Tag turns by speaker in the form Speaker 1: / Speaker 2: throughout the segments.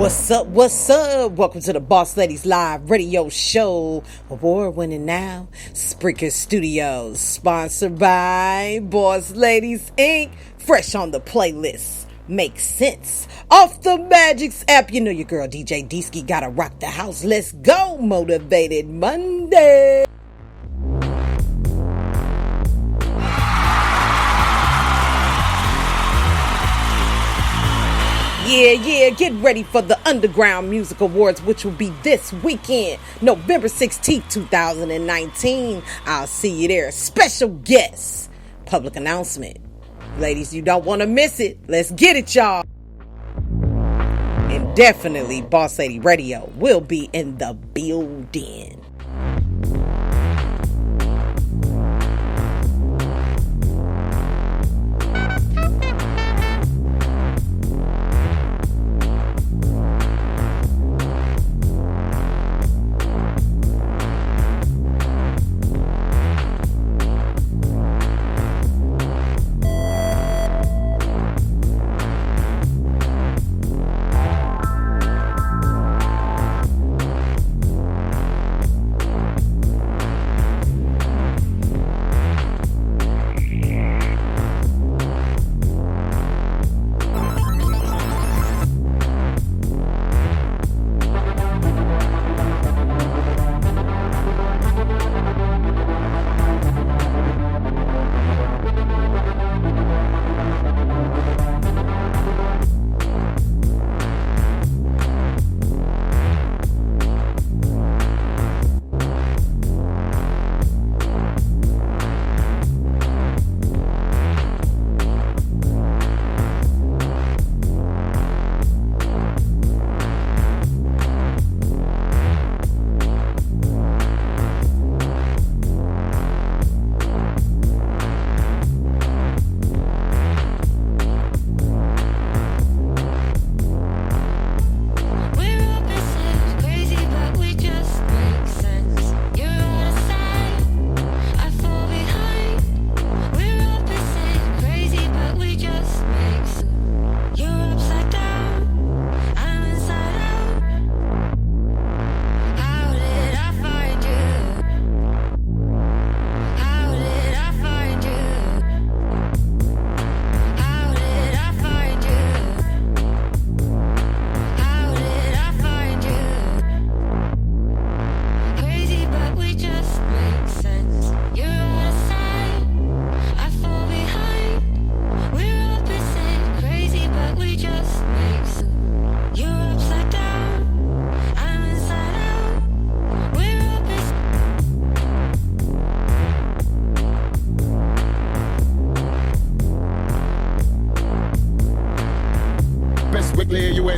Speaker 1: What's up? What's up? Welcome to the Boss Ladies Live Radio Show. Award-winning now, Spreaker Studios. Sponsored by Boss Ladies Inc. Fresh on the playlist. Makes sense. Off the Magix app. You know your girl DJ D-Ski gotta rock the house. Let's go. Motivated Monday. Yeah, get ready for the Underground Music Awards, which will be this weekend, November 16th, 2019. I'll see you there. Special guest, public announcement. Ladies, you don't want to miss it. Let's get it, y'all. And definitely, Boss Lady Radio will be in the building.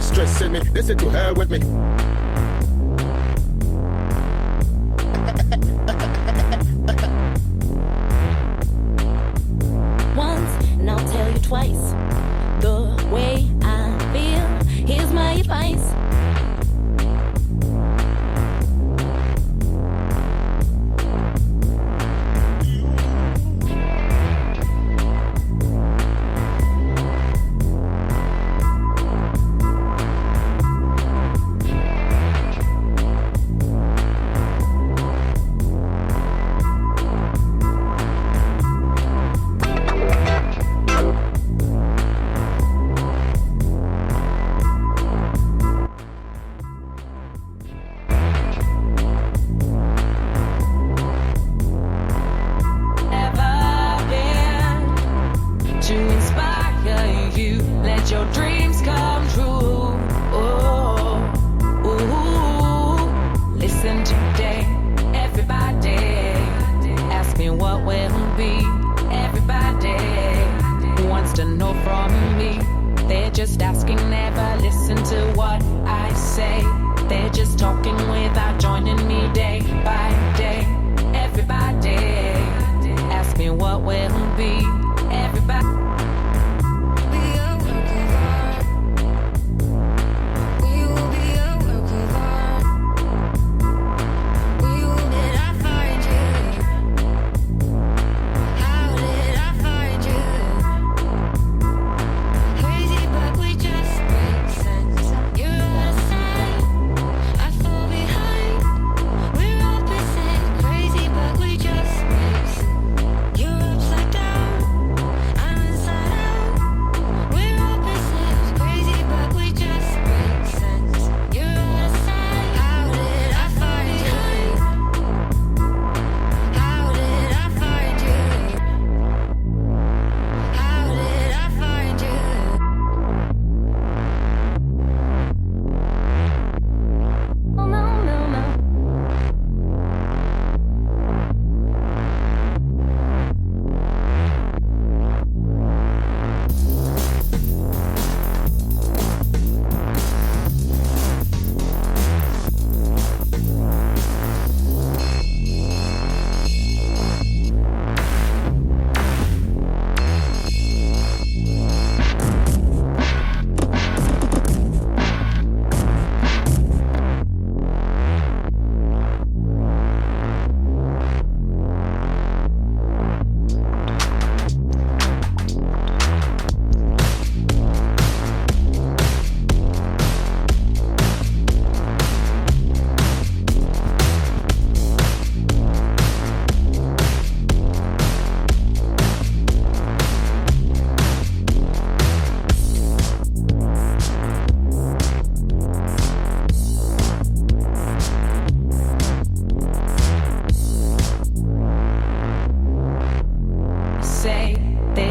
Speaker 2: Stressing me, listen to her with me.
Speaker 3: Once, and I'll tell you twice. The way I feel, here's my advice.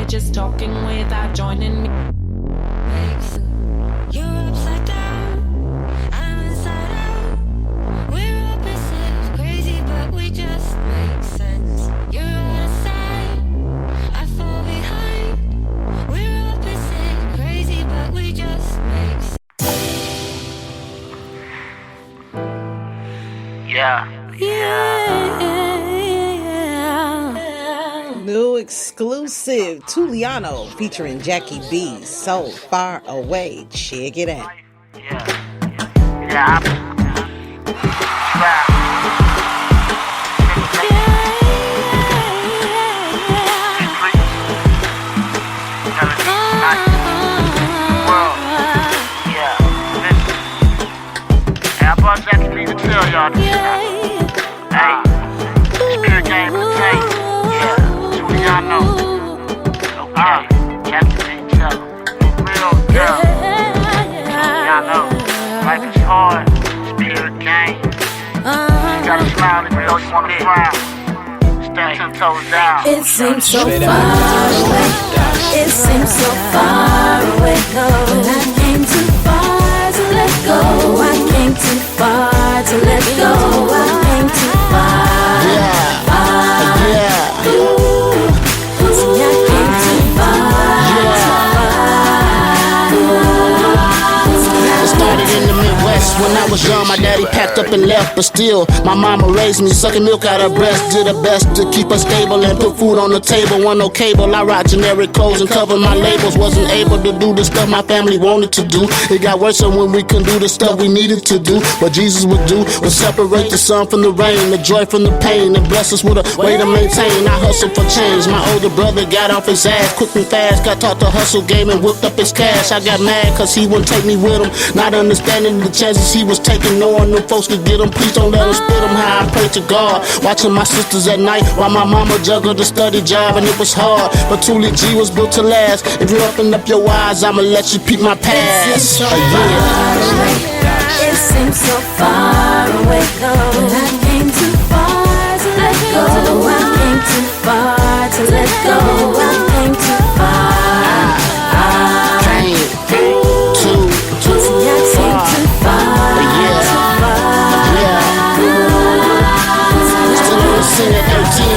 Speaker 4: we're just talking without joining me.
Speaker 5: You're upside down, I'm inside out. We're opposites, crazy, but we just make sense. You're out of sight, I fall behind. We're opposites, crazy, but we just make sense.
Speaker 1: New exclusive, Tuliano featuring Jackie B, So Far Away. Check it out.
Speaker 6: I brought Jackie B to tell y'all this. Hey, spirit game to tell you. Y'all know. Okay, Jackie B, tell them. Real girl. Y'all know. Life is hard. Spirit game. You gotta smile even though you wanna frown. Stand 10 toes down.
Speaker 3: It seems so far away. It seems so far away. But I came too far to let go. I came too far to let go. I came too far.
Speaker 7: When I was young, my daddy packed up and left, but still, my mama raised me, sucking milk out her breast. Did her best to keep us stable and put food on the table. One no cable, I rock generic clothes and cover my labels. Wasn't able to do the stuff my family wanted to do. It got worse when we couldn't do the stuff we needed to do. What Jesus would do was separate the sun from the rain, the joy from the pain, and bless us with a way to maintain. I hustled for change. My older brother got off his ass quick and fast, got taught the hustle game and whipped up his cash. I got mad cause he wouldn't take me with him, not understanding the chances he was taking, knowing them folks could get him. Please don't let him spit him. How I pray to God, watching my sisters at night while my mama juggled the study job, and it was hard, but Tuli G was built to last. If you open up your eyes, I'ma let you peek my past.
Speaker 3: It seems so far away. It seems so far away. But I came too far to let go. I came too far to let go. I came too far.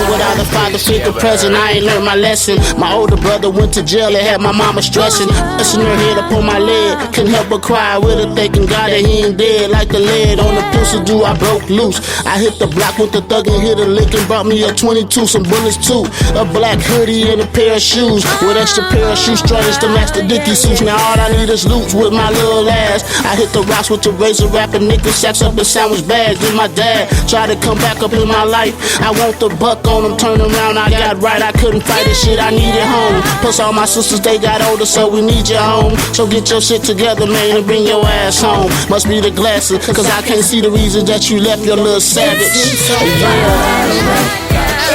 Speaker 7: Without a father figure present, I ain't learned my lesson. My older brother went to jail and had my mama stressing. Pressing her head up on my leg, couldn't help but cry with her, thanking God that he ain't dead. Like the lead on the pistol do, I broke loose. I hit the block with the thug and hit a lick and brought me a 22, some bullets too, a black hoodie and a pair of shoes with extra pair of shoestrings to match the Dickie suits. Now all I need is loot with my little ass. I hit the rocks with the razor, wrapping nickel sacks up in sandwich bags. Then my dad tried to come back up in my life. I want the buck on him, turn around, I got right, I couldn't fight this shit, I needed home. Plus all my sisters, they got older, so we need you home. So get your shit together, man, and bring your ass home. Must be the glasses, cause I can't see the reason that you left your little savage.
Speaker 3: It seems so far away.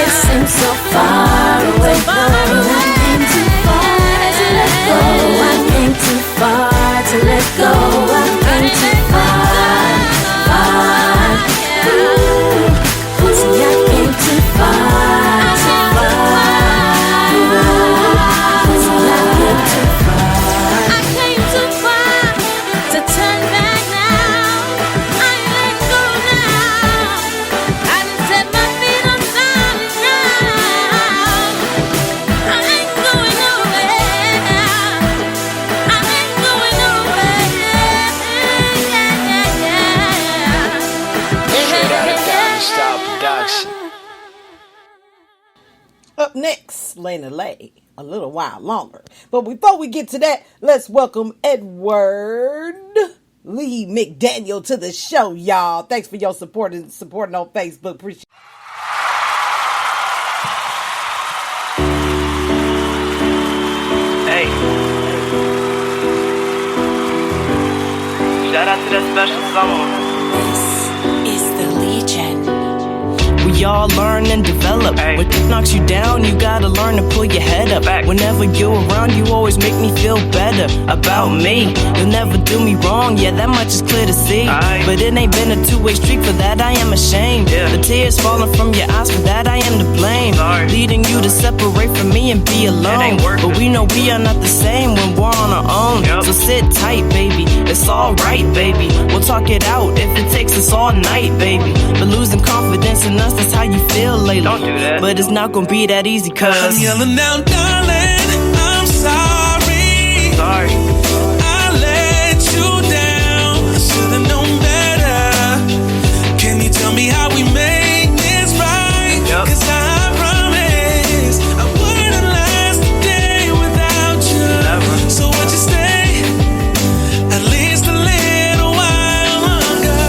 Speaker 3: It seems so far away. But I came too far to let go. I came too far to let go. I came too far. See, I came too far, too far. I came too far to turn back now. I ain't let go now. I done set my feet on solid ground. I ain't going nowhere. I ain't going nowhere.
Speaker 1: Up next, Lena Lay, a little while longer. But before we get to that, let's welcome Edward Lee McDaniel to the show, y'all. Thanks for your support and supporting on Facebook. Appreciate it.
Speaker 6: Hey. Shout out to that special someone.
Speaker 3: This is the Legion.
Speaker 8: We we all learn and develop. When it knocks you down, you gotta learn to pull your head up. Whenever you're around, you always make me feel better about me. You'll never do me wrong, yeah, that much is clear to see. But it ain't been a two-way street, for that I am ashamed. The tears falling from your eyes, for that I am to blame. Leading you to separate from me and be alone. But we know we are not the same when we're on our own. So sit tight, baby, it's alright, baby. We'll talk it out if it takes us all night, baby. But losing confidence in us, that's how you feel lately. Don't do that. But it's not gonna be that easy, cause
Speaker 9: I'm yelling out, darling, I'm sorry.
Speaker 8: Sorry.
Speaker 9: I let you down, I should've known better. Can you tell me how we make this right? Cause I promise I wouldn't last a day without you. Never. So would you stay at least a little while longer?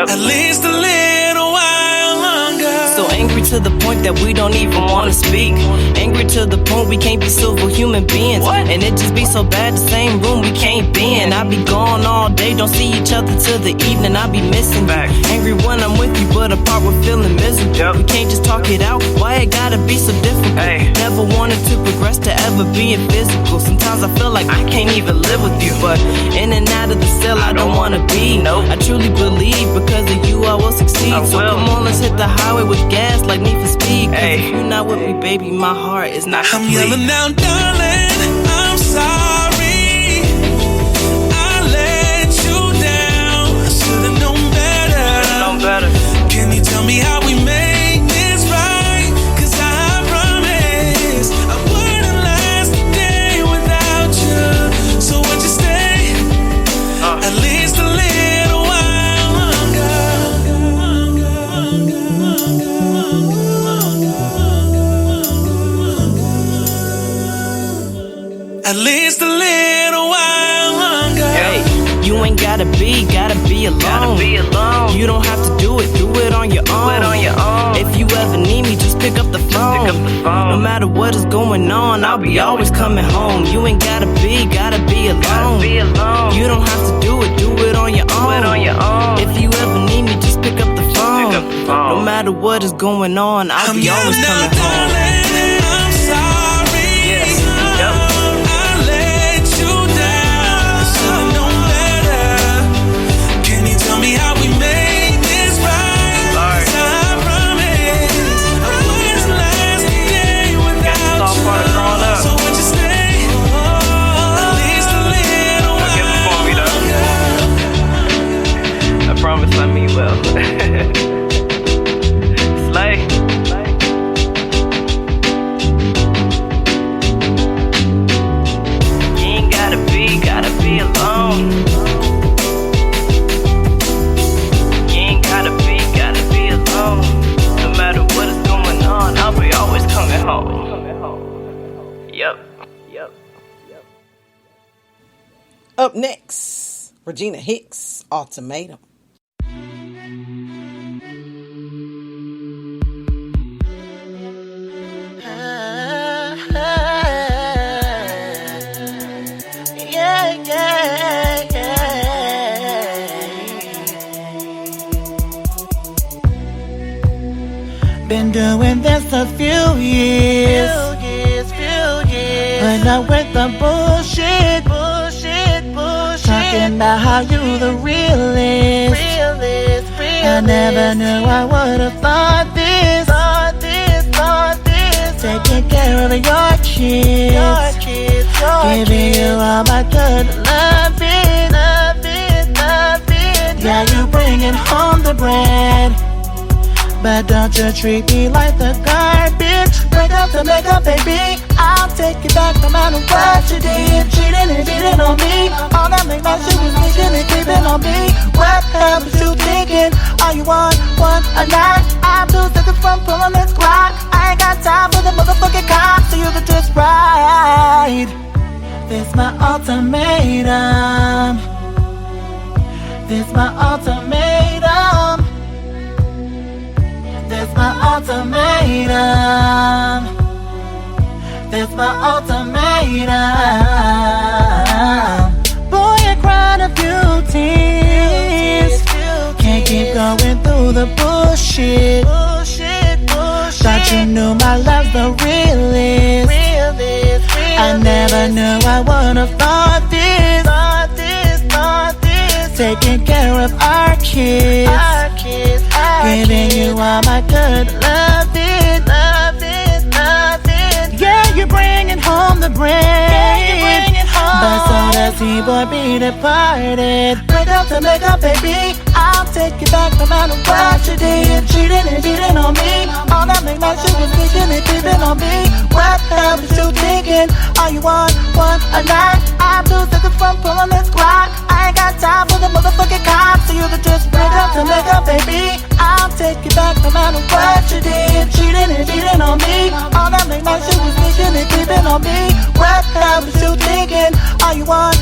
Speaker 9: At least a little while longer.
Speaker 8: So angry to the point that we don't even wanna speak. Angry to the point we can't be civil human beings. And it just be so bad, the same room we can't be in. I be gone all day, don't see each other till the evening. I be missing back. Angry when I'm with you, but apart we're feeling miserable. We can't just talk it out, why it gotta be so difficult? Never wanted to progress to ever being physical. Sometimes I feel like I can't even live with you, but in and out of the cell I don't wanna be. I truly believe because of you I will succeed. So come on, let's hit the highway with gas like Need for Speed. Cause if you're not with me, baby, my heart is not complete.
Speaker 9: I'm yelling out, darling, I'm sorry. I let you down, I should've known better. Can you tell me how we make this right? Cause I promise I wouldn't last a day without you. So would you stay at least a little while longer? At least a little while longer.
Speaker 8: Hey, you ain't gotta be alone. You don't have to do it on your own. If you ever need me, just pick up the phone. No matter what is going on, I'll be always coming home. You ain't gotta be alone. You don't have to do it on your own. If you ever need me, just pick up the phone. No matter what is going on, I'll be always coming home.
Speaker 9: I'm sorry.
Speaker 8: Yes.
Speaker 9: I let you down. I should've known better. Can you tell me how we make this right? Cause I promise I wouldn't last a day without you. So would you stay at least a little while longer?
Speaker 8: I promise I mean well. Slay. You ain't gotta be alone. You ain't gotta be alone. No matter what is going on, I'll be always coming home. Yep.
Speaker 1: Up next, Regina Hicks, Ultimatum.
Speaker 10: Been doing this a few years. Putting up with the bullshit. Talking about how you the realest. I never knew I would've thought this. Taking care of your kids. Giving you all my good loving. Yeah, you bringing home the bread. But don't you treat me like the garbage. Break up the makeup, baby. I'll take it back no matter what you did. Cheating and beating on me. All that make my shit was sneaking and creeping on me. What the hell was you thinking? Are you on one a night? I'm 2 seconds from pulling this clock. I ain't got time for the motherfucking cops, so you can just ride. This my ultimatum. This my ultimatum. This my ultimatum. This my ultimatum. through the bullshit. Thought you knew my love's the realest. I never knew I would have thought this. Taking care of our kids. Giving you all my good loving. Yeah, you're bringing home the bread. But so does he, boy, be departed. Break up to make up, baby. I'll take you back no matter what you did. Cheating and beating on me. All that make my shit was thinking and creeping on me. What the hell was you thinking? All you want a night? I'm 2 seconds from pulling this clock. I ain't got time for the motherfucking cops. So you could just break up to make up, baby. I'll take you back no matter what you did. Cheating and beating on me. All that make my shit was thinking and creeping on me. What the hell was you thinking? All you want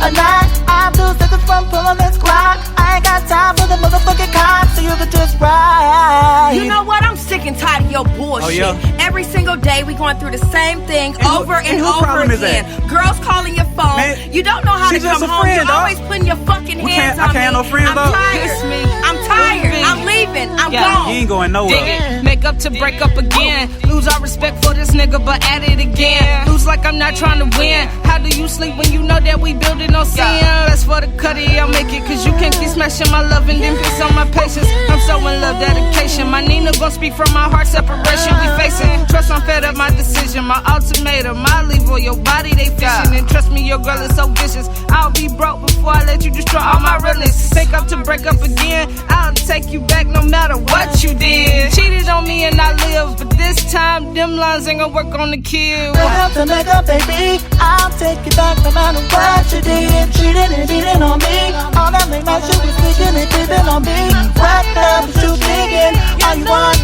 Speaker 10: a night? I'm 2 seconds from pulling this clock. I ain't got time for the motherfucking cops. So you could just ride.
Speaker 11: You know what? I'm sick and tired of your bullshit.
Speaker 12: Oh, yeah?
Speaker 11: Every single day we going through the same thing over and
Speaker 12: whose
Speaker 11: over
Speaker 12: problem is
Speaker 11: again.
Speaker 12: that?
Speaker 11: Girls calling your phone.
Speaker 12: Man,
Speaker 11: you don't know how to
Speaker 12: she's just
Speaker 11: come
Speaker 12: a
Speaker 11: home.
Speaker 12: friend,
Speaker 11: You're
Speaker 12: dog.
Speaker 11: always putting your fucking hands on
Speaker 12: I can't
Speaker 11: me.
Speaker 12: have no friends,
Speaker 11: I'm
Speaker 12: dog.
Speaker 11: tired.
Speaker 8: Kiss me.
Speaker 11: I'm tired. I'm leaving. I'm gone.
Speaker 12: You ain't going nowhere.
Speaker 8: Dig it. Make up to break up again. Lose all respect for this nigga, but at it again. Lose like I'm not trying to win. How do you sleep when you know that we building on sin? That's for the cutty, I'll make it. Cause you can't keep smashing my love and then piss on my patience. I'm so in love, dedication. My Nina gon' speak from my heart, separation we facing. Trust I'm fed up, my decision, my ultimatum. I'll leave all your body, they fishing. And trust me, your girl is so vicious. I'll be broke before I let you destroy all my realness. Take up to break up again. I'll take you back no matter what you did. Cheated on me and I live, but this time them lines ain't gonna work on the kill.
Speaker 10: Break up to make up, baby. I'll take you back no matter what you did. Cheating and beating on me. All that make my shit was thinking and creeping on me. What the hell was you thinking? All you want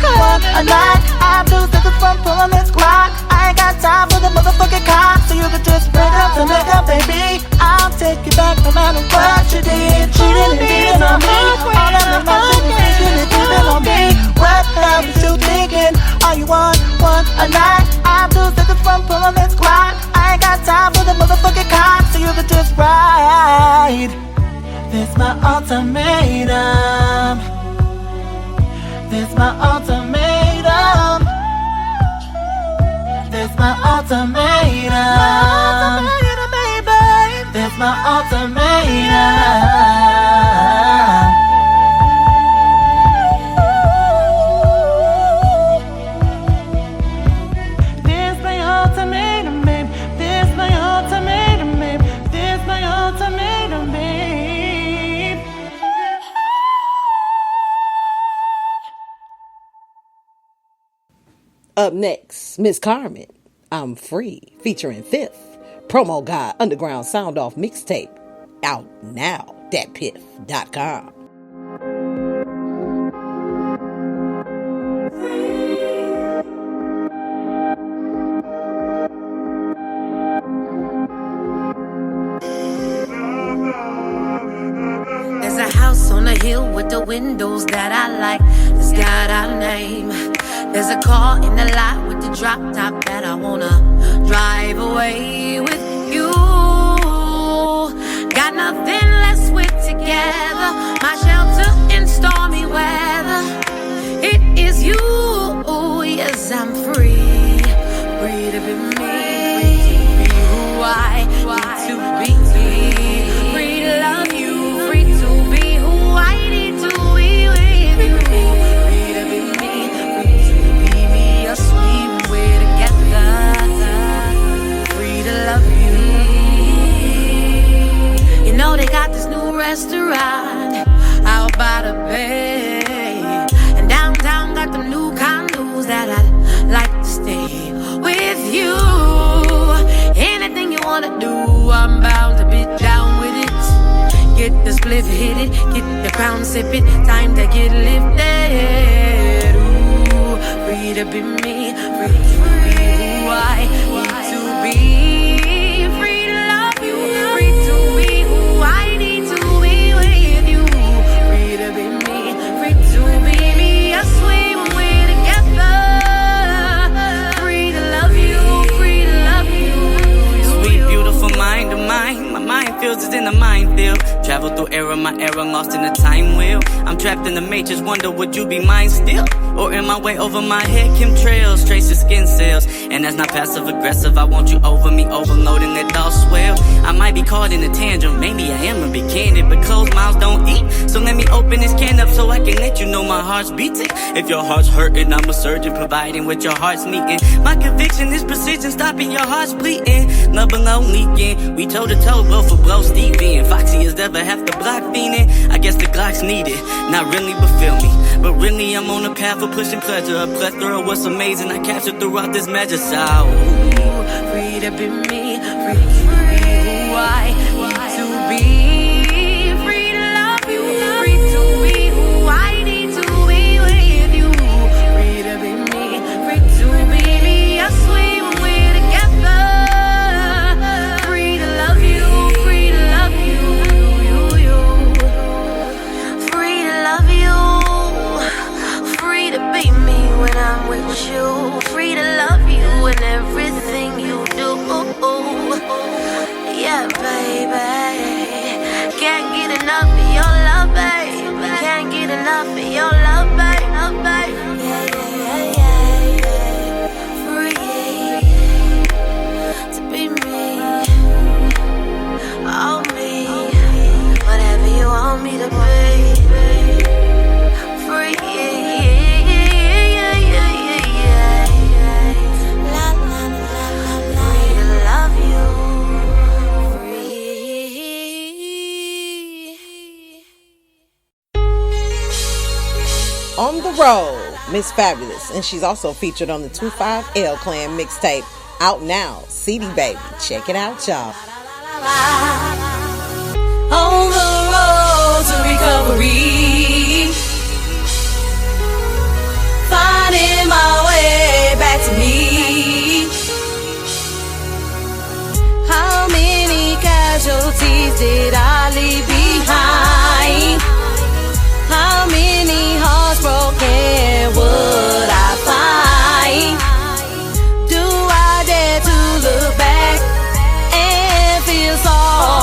Speaker 10: a night? I'm 2 seconds from pulling this clock. I ain't got time for the motherfucking cops. So you could just break up to make up, baby. I'll take you back no matter what you did. Cheating and beating on me. All that make my shit was thinking and creeping on me. What the hell was you thinking? All you want a night? I'm 2 seconds from pulling this clock. I ain't got time for the motherfucking cops. So you could just ride. This my ultimatum. This my ultimatum. This my ultimatum. This my ultimatum. This my ultimatum, babe. This my ultimatum, babe. This my ultimatum, babe.
Speaker 1: Up next, Miss Carmen, I'm Free, featuring Fifth. Promo guide, Underground Sound Off mixtape. Out now, datpiff.com.
Speaker 3: There's a house on a hill with the windows that I like. It's got a name. There's a car in the lot with the drop top that I wanna drive away with you. Got nothing less with together. My shelter in stormy weather. It is you. Yes, I'm free. Free to be me. Free to be who I need to be. Free to love you. Free to be who I need to be with you. Free to be me. Free to be me. Yes, we're together. Free to love you. You know they got this new restaurant out by the bay, and downtown got them new condos that I'd like to stay with you. Anything you wanna do, I'm bound to be down with it. Get the spliff, hit it, get the crown, sip it. Time to get lifted. Ooh, free to be me, free to be who I need to be. Free to love you, free to be who I need to be with you. Free to be me, free to be me. Yes, when we're together. Free to love you, free to love you.
Speaker 8: Sweet, beautiful mind of mine. My mind feels it's in the minefield. Travel through error, my error lost watching the time wheel. I'm trapped in the matrix, wonder would you be mine still? Or am I way over my head? Chemtrails, traces, skin cells. And that's not passive aggressive, I want you over me, overloading that all swell. I might be caught in a tantrum, maybe I am a bit candid, but closed mouths don't eat. So let me open this can up so I can let you know my heart's beating. If your heart's hurting, I'm a surgeon providing what your heart's needing. My conviction is precision, stopping your heart's bleeding. Love below leaking, we toe to toe, blow for blow, Steven. Foxy as ever, have to block fiending. I guess the Glock's needed, not really, but feel me. But really, I'm on a path of pushing pleasure. A plethora of what's amazing, I captured throughout this measure. So,
Speaker 3: free to be me, free to be who I need to be. Free to love you, free to be who I need to be with you. Free to be me, free to be me. Yes, when we're together. Free to love you, free to love you, you. Free to love you, free to be me when I'm with you. Free to love you and everything you do. Yeah, baby. Can't get enough of your love, baby. Can't get enough of your love, baby. Yeah. Free to be me. Oh, me. Whatever you want me to be. Free.
Speaker 1: On the road, Miss Fabulous, and she's also featured on the 25L Clan mixtape, out now, CD Baby. Check it out, y'all.
Speaker 3: On the road to recovery, finding my way back to me. How many casualties did I leave behind? How many hearts broken would I find? Do I dare to look back and feel sorry?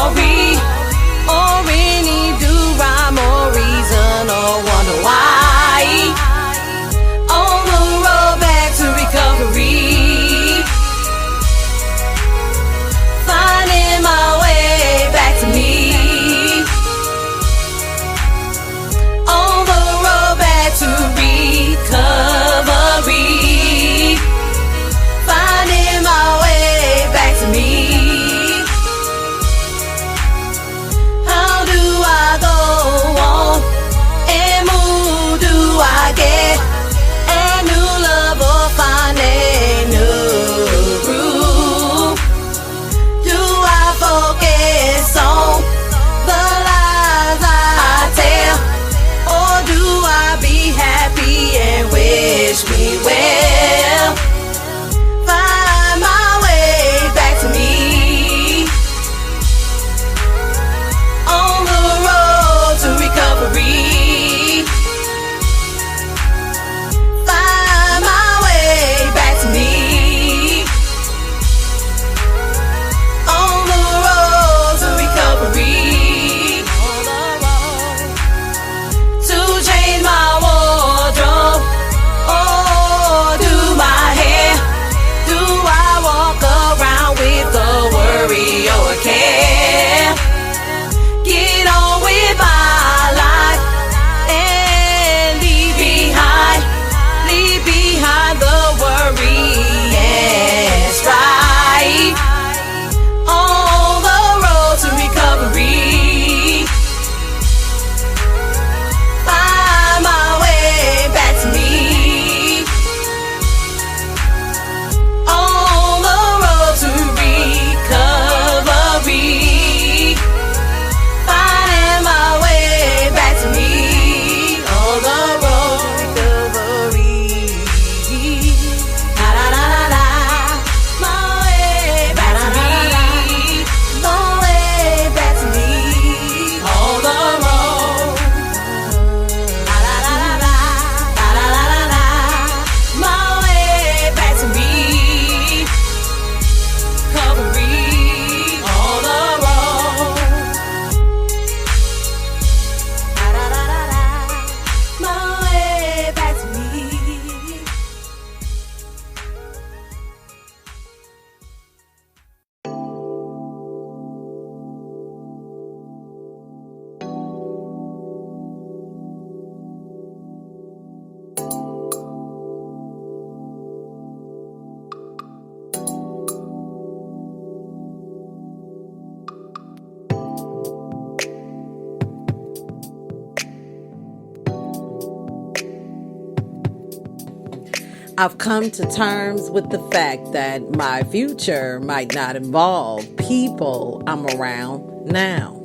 Speaker 1: I've come to terms with the fact that my future might not involve people I'm around now.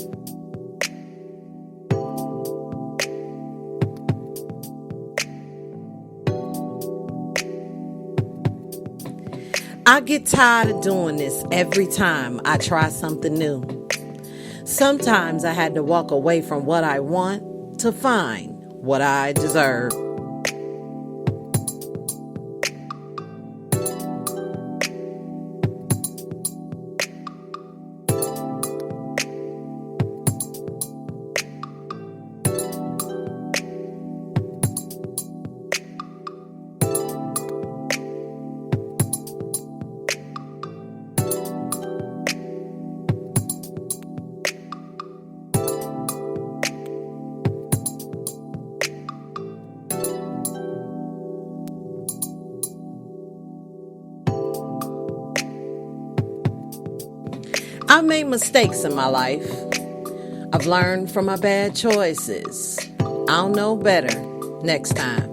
Speaker 1: I get tired of doing this every time I try something new. Sometimes I had to walk away from what I want to find what I deserve. I've made mistakes in my life. I've learned from my bad choices. I'll know better next time.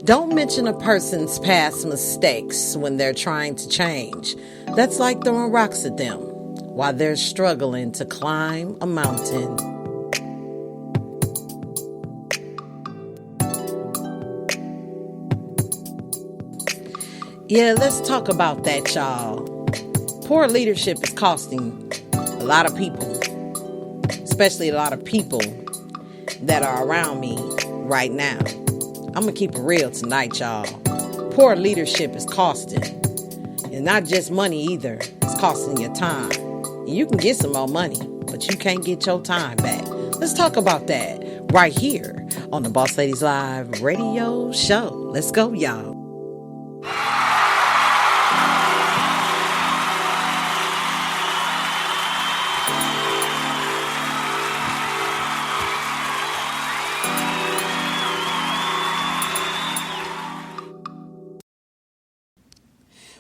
Speaker 1: Don't mention a person's past mistakes when they're trying to change. That's like throwing rocks at them while they're struggling to climb a mountain. Yeah, let's talk about that, y'all. Poor leadership is costing a lot of people, especially a lot of people that are around me right now. I'm gonna keep it real tonight, y'all. Poor leadership is costing. And not just money either. It's costing your time. You can get some more money, but you can't get your time back. Let's talk about that right here on the Boss Ladies Live radio show. Let's go, y'all.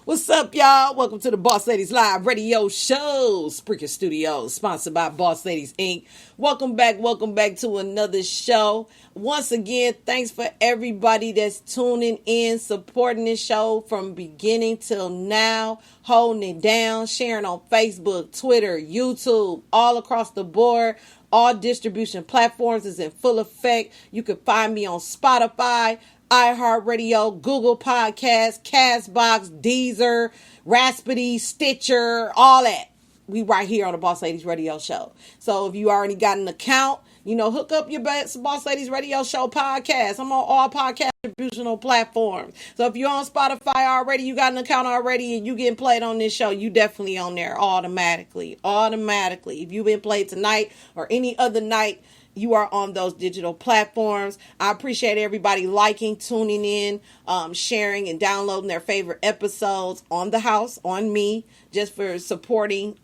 Speaker 1: What's up, y'all? Welcome to the Boss Ladies Live radio show. Spreaker Studios, sponsored by Boss Ladies Inc. Welcome back to another show. Once again, thanks for everybody that's tuning in, supporting this show from beginning till now, holding it down, sharing on Facebook, Twitter, YouTube, all across the board. All distribution platforms is in full effect. You can find me on Spotify, iHeartRadio, Google Podcasts, Castbox, Deezer, Raspberry, Stitcher, all that. We right here on the Boss Ladies Radio Show. So if you already got an account, hook up your Boss Ladies Radio Show podcast. I'm on all podcast distributional platforms. So if you're on Spotify already, you got an account already, and you getting played on this show, you definitely on there automatically. If you've been played tonight or any other night, you are on those digital platforms. I appreciate everybody liking, tuning in, sharing, and downloading their favorite episodes on the house, on me, just for supporting.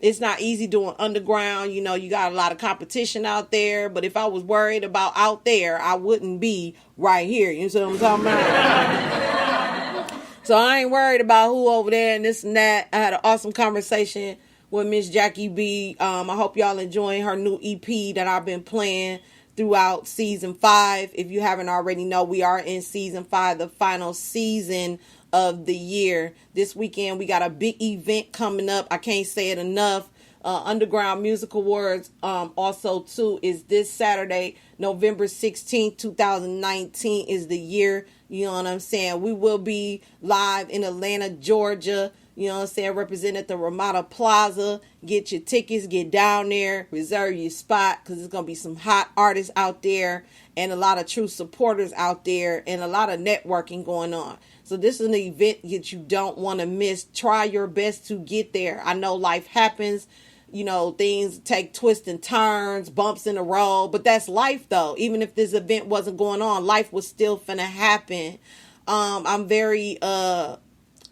Speaker 1: It's not easy doing underground. You got a lot of competition out there. But if I was worried about out there, I wouldn't be right here. You know what I'm talking about? So I ain't worried about who over there and this and that. I had an awesome conversation with Miss Jackie B. I hope y'all enjoying her new EP that I've been playing throughout season 5. If you haven't already know, we are in season 5, the final season of the year. This weekend we got a big event coming up. I can't say it enough. Underground Music Awards also too is this Saturday, November 16th, 2019 is the year. You know what I'm saying? We will be live in Atlanta, Georgia. You know what I'm saying? Represent at the Ramada Plaza. Get your tickets, get down there, reserve your spot, because there's going to be some hot artists out there and a lot of true supporters out there and a lot of networking going on. So this is an event that you don't want to miss. Try your best to get there. I know life happens. Things take twists and turns, bumps in the road, but that's life though. Even if this event wasn't going on, life was still finna happen.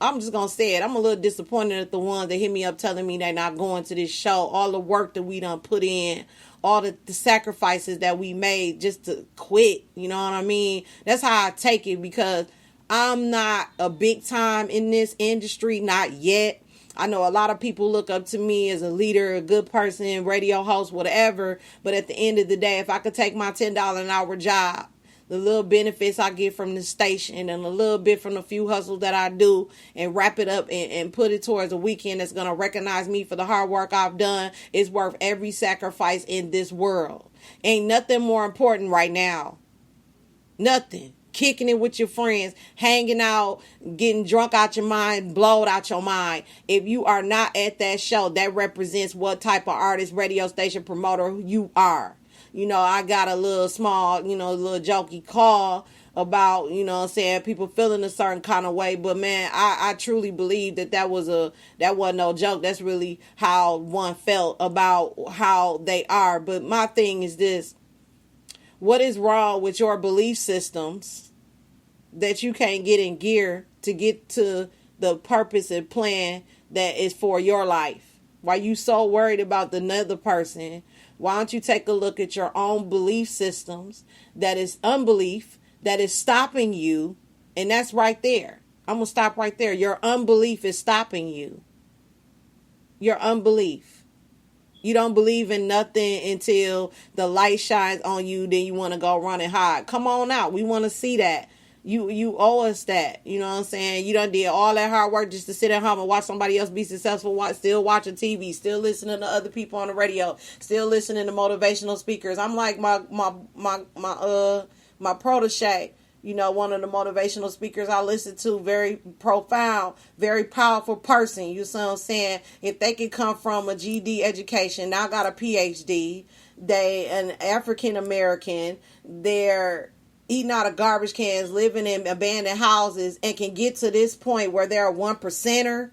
Speaker 1: I'm just going to say it. I'm a little disappointed at the ones that hit me up telling me they're not going to this show. All the work that we done put in, all the sacrifices that we made just to quit. You know what I mean? That's how I take it, because I'm not a big time in this industry, not yet. I know a lot of people look up to me as a leader, a good person, radio host, whatever. But at the end of the day, if I could take my $10 an hour job, the little benefits I get from the station and a little bit from the few hustles that I do and wrap it up and put it towards a weekend that's going to recognize me for the hard work I've done, is worth every sacrifice in this world. Ain't nothing more important right now. Nothing. Kicking it with your friends, hanging out, getting drunk out your mind, blowed out your mind. If you are not at that show, that represents what type of artist, radio station promoter you are. You know, I got a little small, little jokey call about, people feeling a certain kind of way. But man, I truly believe that wasn't no joke. That's really how one felt about how they are. But my thing is this: what is wrong with your belief systems that you can't get in gear to get to the purpose and plan that is for your life? Why you so worried about another person? Why don't you take a look at your own belief systems that is unbelief that is stopping you? And that's right there. I'm going to stop right there. Your unbelief is stopping you. Your unbelief. You don't believe in nothing until the light shines on you. Then you want to go run and hide. Come on out. We want to see that. You owe us that. You know what I'm saying? You done did all that hard work just to sit at home and watch somebody else be successful, still watching TV, still listening to other people on the radio, still listening to motivational speakers. I'm like my protege, one of the motivational speakers I listen to, very profound, very powerful person. You see what I'm saying? If they can come from a GED education, now got a PhD, they an African American, they're eating out of garbage cans, living in abandoned houses, and can get to this point where they're a 1%er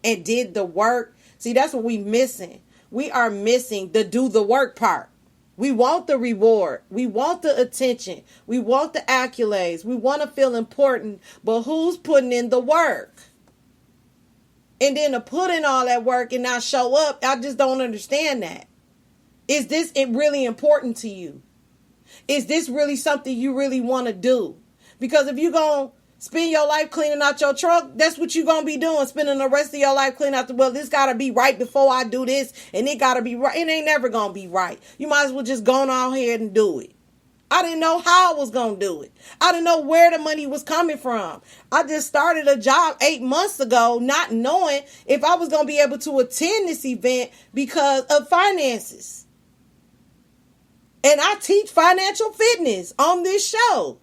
Speaker 1: and did the work. See, that's what we missing. We are missing the do the work part. We want the reward. We want the attention. We want the accolades. We want to feel important. But who's putting in the work? And then to put in all that work and not show up, I just don't understand that. Is this really important to you? Is this really something you really want to do? Because if you're going to spend your life cleaning out your truck, that's what you're going to be doing. Spending the rest of your life cleaning out this got to be right before I do this. And it got to be right. It ain't never going to be right. You might as well just go on ahead and do it. I didn't know how I was going to do it. I didn't know where the money was coming from. I just started a job 8 months ago, not knowing if I was going to be able to attend this event because of finances. And I teach financial fitness on this show.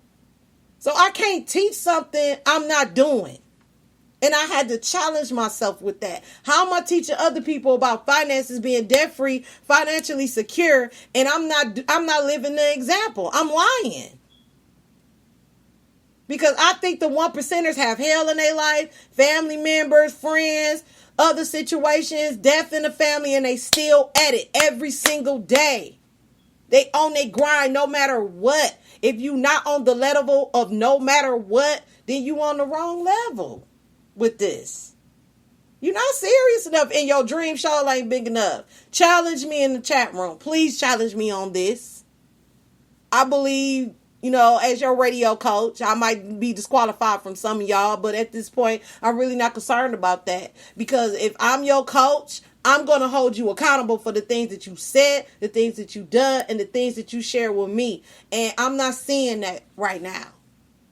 Speaker 1: So I can't teach something I'm not doing. And I had to challenge myself with that. How am I teaching other people about finances, being debt-free, financially secure, and I'm not living the example? I'm lying. Because I think the 1%ers have hell in their life, family members, friends, other situations, death in the family, and they still at it every single day. They on their grind no matter what. If you not on the level of no matter what, then you on the wrong level with this. You're not serious enough, and your dream show ain't big enough. Challenge me in the chat room. Please challenge me on this. I believe, as your radio coach, I might be disqualified from some of y'all, but at this point, I'm really not concerned about that. Because if I'm your coach, I'm going to hold you accountable for the things that you said, the things that you done, and the things that you share with me. And I'm not seeing that right now.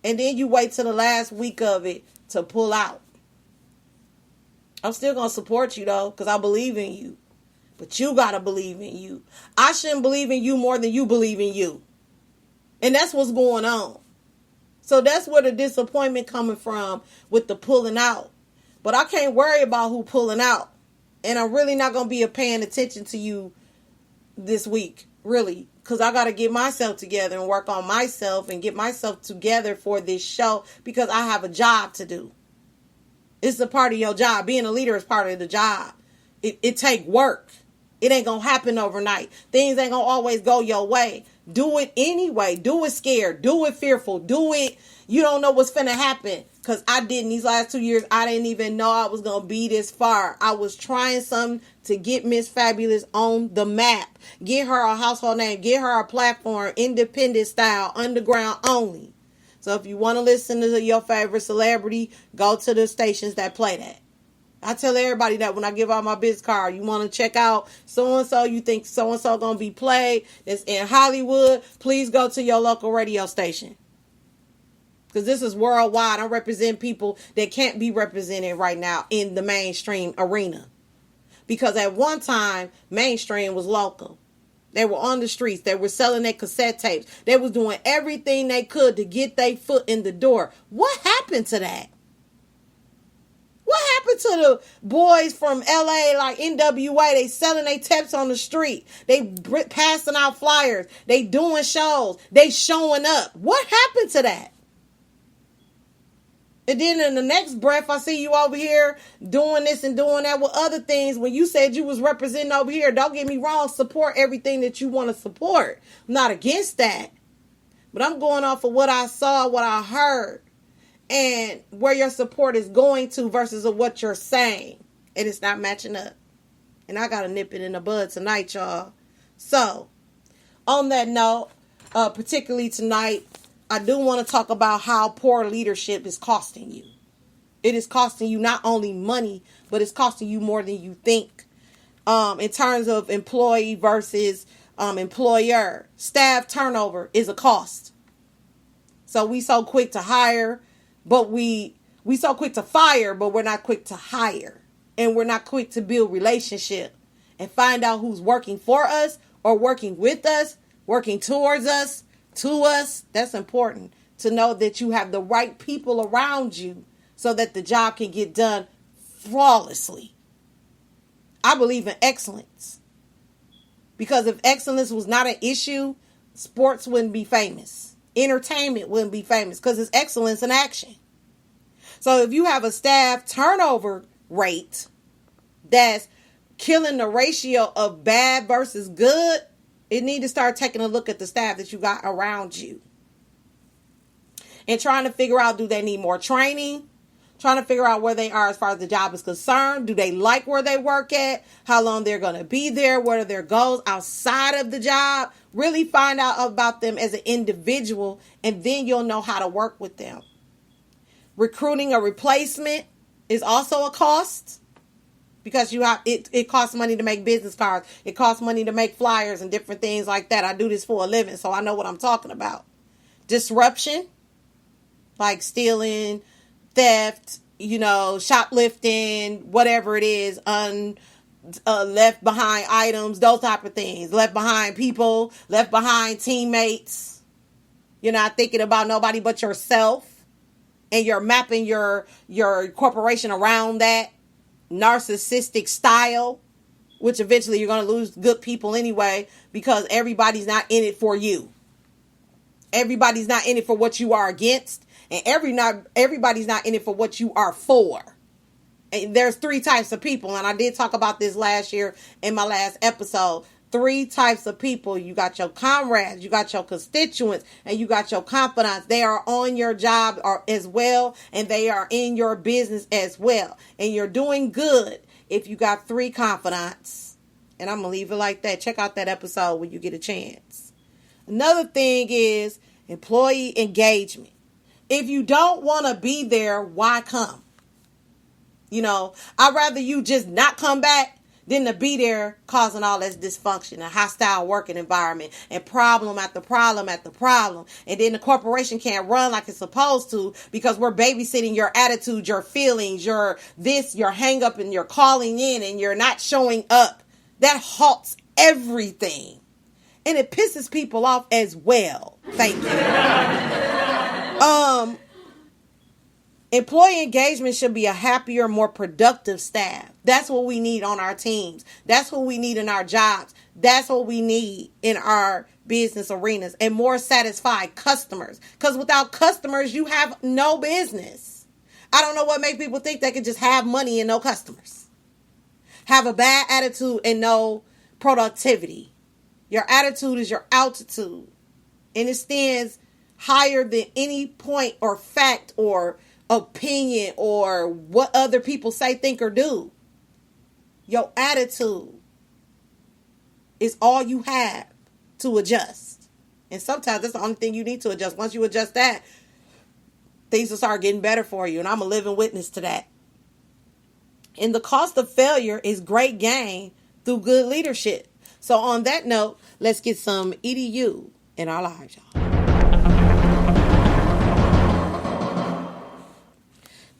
Speaker 1: And then you wait till the last week of it to pull out. I'm still going to support you, though, because I believe in you. But you got to believe in you. I shouldn't believe in you more than you believe in you. And that's what's going on. So that's where the disappointment coming from with the pulling out. But I can't worry about who pulling out. And I'm really not going to be paying attention to you this week, really. Because I got to get myself together and work on myself and get myself together for this show. Because I have a job to do. It's a part of your job. Being a leader is part of the job. It take work. It ain't going to happen overnight. Things ain't going to always go your way. Do it anyway. Do it scared. Do it fearful. Do it. You don't know what's finna happen. Because I didn't these last 2 years. I didn't even know I was going to be this far. I was trying something to get Miss Fabulous on the map. Get her a household name. Get her a platform. Independent style. Underground only. So if you want to listen to your favorite celebrity, go to the stations that play that. I tell everybody that when I give out my business card, you want to check out so-and-so, you think so-and-so going to be played that's in Hollywood, please go to your local radio station. Because this is worldwide. I represent people that can't be represented right now in the mainstream arena. Because at one time, mainstream was local. They were on the streets. They were selling their cassette tapes. They was doing everything they could to get their foot in the door. What happened to that? What happened to the boys from LA like NWA? They selling their tapes on the street. They passing out flyers. They doing shows. They showing up. What happened to that? And then in the next breath, I see you over here doing this and doing that with other things. When you said you was representing over here, don't get me wrong, support everything that you want to support. I'm not against that. But I'm going off of what I saw, what I heard, and where your support is going to versus of what you're saying. And it's not matching up. And I got to nip it in the bud tonight, y'all. So, on that note, particularly tonight, I do want to talk about how poor leadership is costing you. It is costing you not only money, but it's costing you more than you think. In terms of employee versus employer, staff turnover is a cost. So we so quick to hire, but we so quick to fire, but we're not quick to hire. And we're not quick to build relationship and find out who's working for us or working with us, working towards us. To us, that's important to know that you have the right people around you so that the job can get done flawlessly. I believe in excellence. Because if excellence was not an issue, sports wouldn't be famous. Entertainment wouldn't be famous because it's excellence in action. So if you have a staff turnover rate that's killing the ratio of bad versus good, it need to start taking a look at the staff that you got around you. And trying to figure out, do they need more training? Trying to figure out where they are as far as the job is concerned. Do they like where they work at? How long they're going to be there? What are their goals outside of the job? Really find out about them as an individual, and then you'll know how to work with them. Recruiting a replacement is also a cost. Because it costs money to make business cards. It costs money to make flyers and different things like that. I do this for a living, so I know what I'm talking about. Disruption, like stealing, theft, shoplifting, whatever it is, left behind items, those type of things. Left behind people, left behind teammates. You're not thinking about nobody but yourself. And you're mapping your corporation around that. Narcissistic style, which eventually you're going to lose good people anyway, because everybody's not in it for you. Everybody's not in it for what you are against, and everybody's not in it for what you are for. And there's 3 types of people, and I did talk about this last year in my last episode. 3 types of people. You got your comrades, you got your constituents, and you got your confidants. They are on your job as well, and they are in your business as well. And you're doing good if you got 3 confidants. And I'm going to leave it like that. Check out that episode when you get a chance. Another thing is employee engagement. If you don't want to be there, why come? I'd rather you just not come back than to be there causing all this dysfunction, a hostile working environment, and problem after problem after problem. And then the corporation can't run like it's supposed to because we're babysitting your attitude, your feelings, your hang up, and you're calling in and you're not showing up. That halts everything. And it pisses people off as well. Thank you. Employee engagement should be a happier, more productive staff. That's what we need on our teams. That's what we need in our jobs. That's what we need in our business arenas. And more satisfied customers. Because without customers, you have no business. I don't know what makes people think they can just have money and no customers. Have a bad attitude and no productivity. Your attitude is your altitude. And it stands higher than any point or fact or opinion or what other people say, think, or do. Your attitude is all you have to adjust. And sometimes that's the only thing you need to adjust. Once you adjust that, things will start getting better for you. And I'm a living witness to that. And the cost of failure is great gain through good leadership. So on that note, let's get some EDU in our lives, y'all.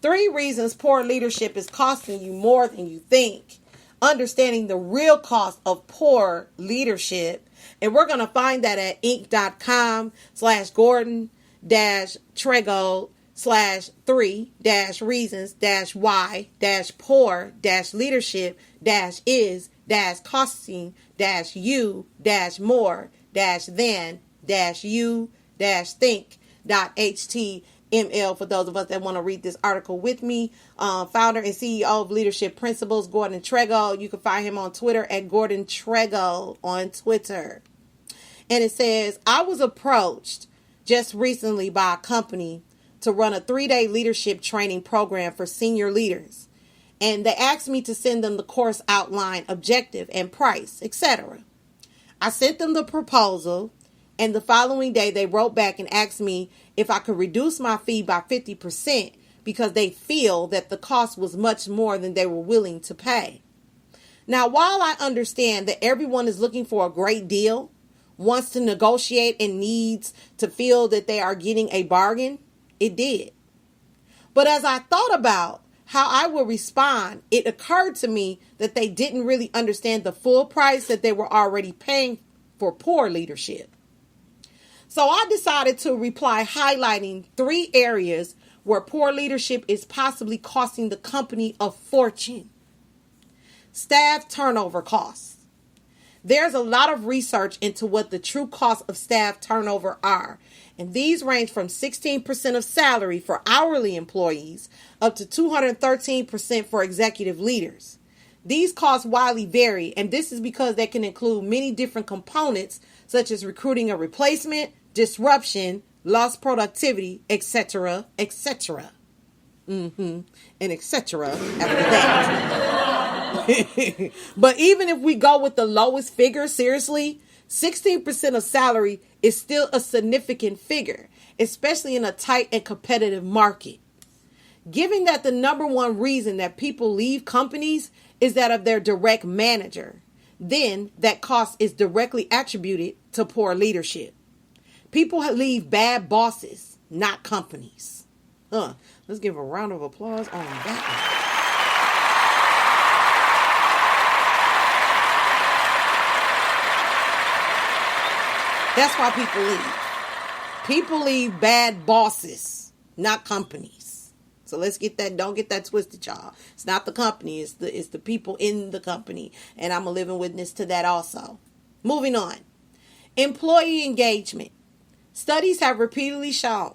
Speaker 1: 3 reasons poor leadership is costing you more than you think. Understanding the real cost of poor leadership. And we're going to find that at inc.com/Gordon-Trego/3-reasons-why-poor-leadership-is-more-think.html for those of us that want to read this article with me. Founder and CEO of Leadership Principles, Gordon Trego. You can find him on Twitter at Gordon Trego on Twitter. And it says, I was approached just recently by a company to run a 3-day leadership training program for senior leaders. And they asked me to send them the course outline, objective, and price, etc. I sent them the proposal, and the following day they wrote back and asked me if I could reduce my fee by 50% because they feel that the cost was much more than they were willing to pay. Now, while I understand that everyone is looking for a great deal, wants to negotiate, and needs to feel that they are getting a bargain, it did. But as I thought about how I would respond, it occurred to me that they didn't really understand the full price that they were already paying for poor leadership. So I decided to reply highlighting 3 areas where poor leadership is possibly costing the company a fortune. Staff turnover costs. There's a lot of research into what the true costs of staff turnover are, and these range from 16% of salary for hourly employees up to 213% for executive leaders. These costs widely vary, and this is because they can include many different components such as recruiting a replacement, disruption, lost productivity, etc., etc. And etc. after that. But even if we go with the lowest figure, seriously, 16% of salary is still a significant figure, especially in a tight and competitive market. Given that the number one reason that people leave companies is that of their direct manager, then that cost is directly attributed to poor leadership. People leave bad bosses, not companies. Let's give a round of applause on that one. That's why people leave. People leave bad bosses, not companies. So let's get that. Don't get that twisted, y'all. It's not the company. It's the people in the company. And I'm a living witness to that also. Moving on. Employee engagement. Studies have repeatedly shown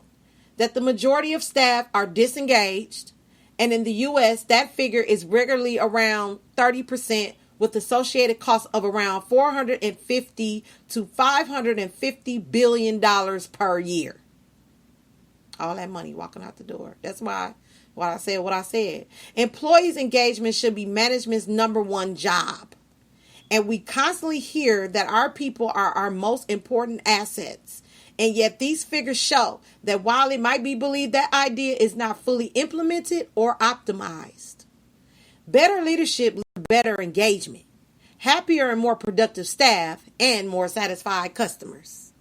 Speaker 1: that the majority of staff are disengaged. And in the U.S., that figure is regularly around 30%, with associated costs of around $450 to $550 billion per year. All that money walking out the door. That's why I said what I said. Employees' engagement should be management's number one job. And we constantly hear that our people are our most important assets. And yet these figures show that while it might be believed that idea is not fully implemented or optimized. Better leadership leads to better engagement, happier and more productive staff, and more satisfied customers.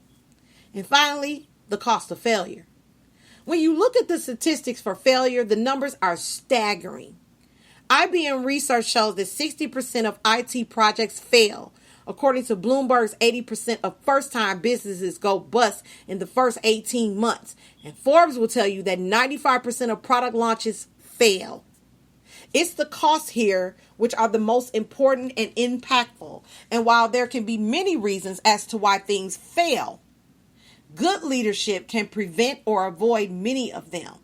Speaker 1: And finally, the cost of failure. When you look at the statistics for failure, the numbers are staggering. IBM research shows that 60% of IT projects fail. According to Bloomberg's 80% of first-time businesses go bust in the first 18 months. And Forbes will tell you that 95% of product launches fail. It's the costs here which are the most important and impactful. And while there can be many reasons as to why things fail, good leadership can prevent or avoid many of them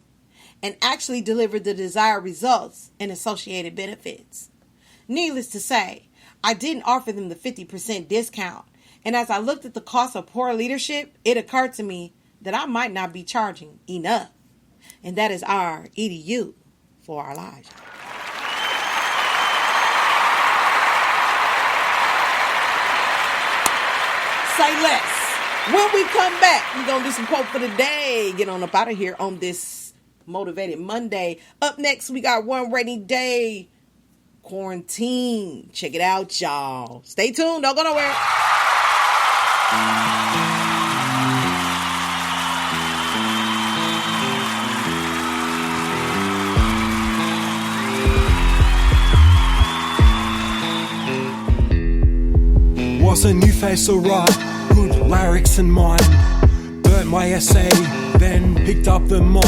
Speaker 1: and actually deliver the desired results and associated benefits. Needless to say, I didn't offer them the 50% discount. And as I looked at the cost of poor leadership, it occurred to me that I might not be charging enough. And that is our EDU for our lives. Say less. When we come back, we're going to do some quote for the day. Get on up out of here on this Motivated Monday. Up next, we got One Rainy Day. Quarantine. Check it out, y'all. Stay tuned. Don't go nowhere.
Speaker 12: Was a new face alright, good lyrics in mind. Burnt my essay, then picked up the mic.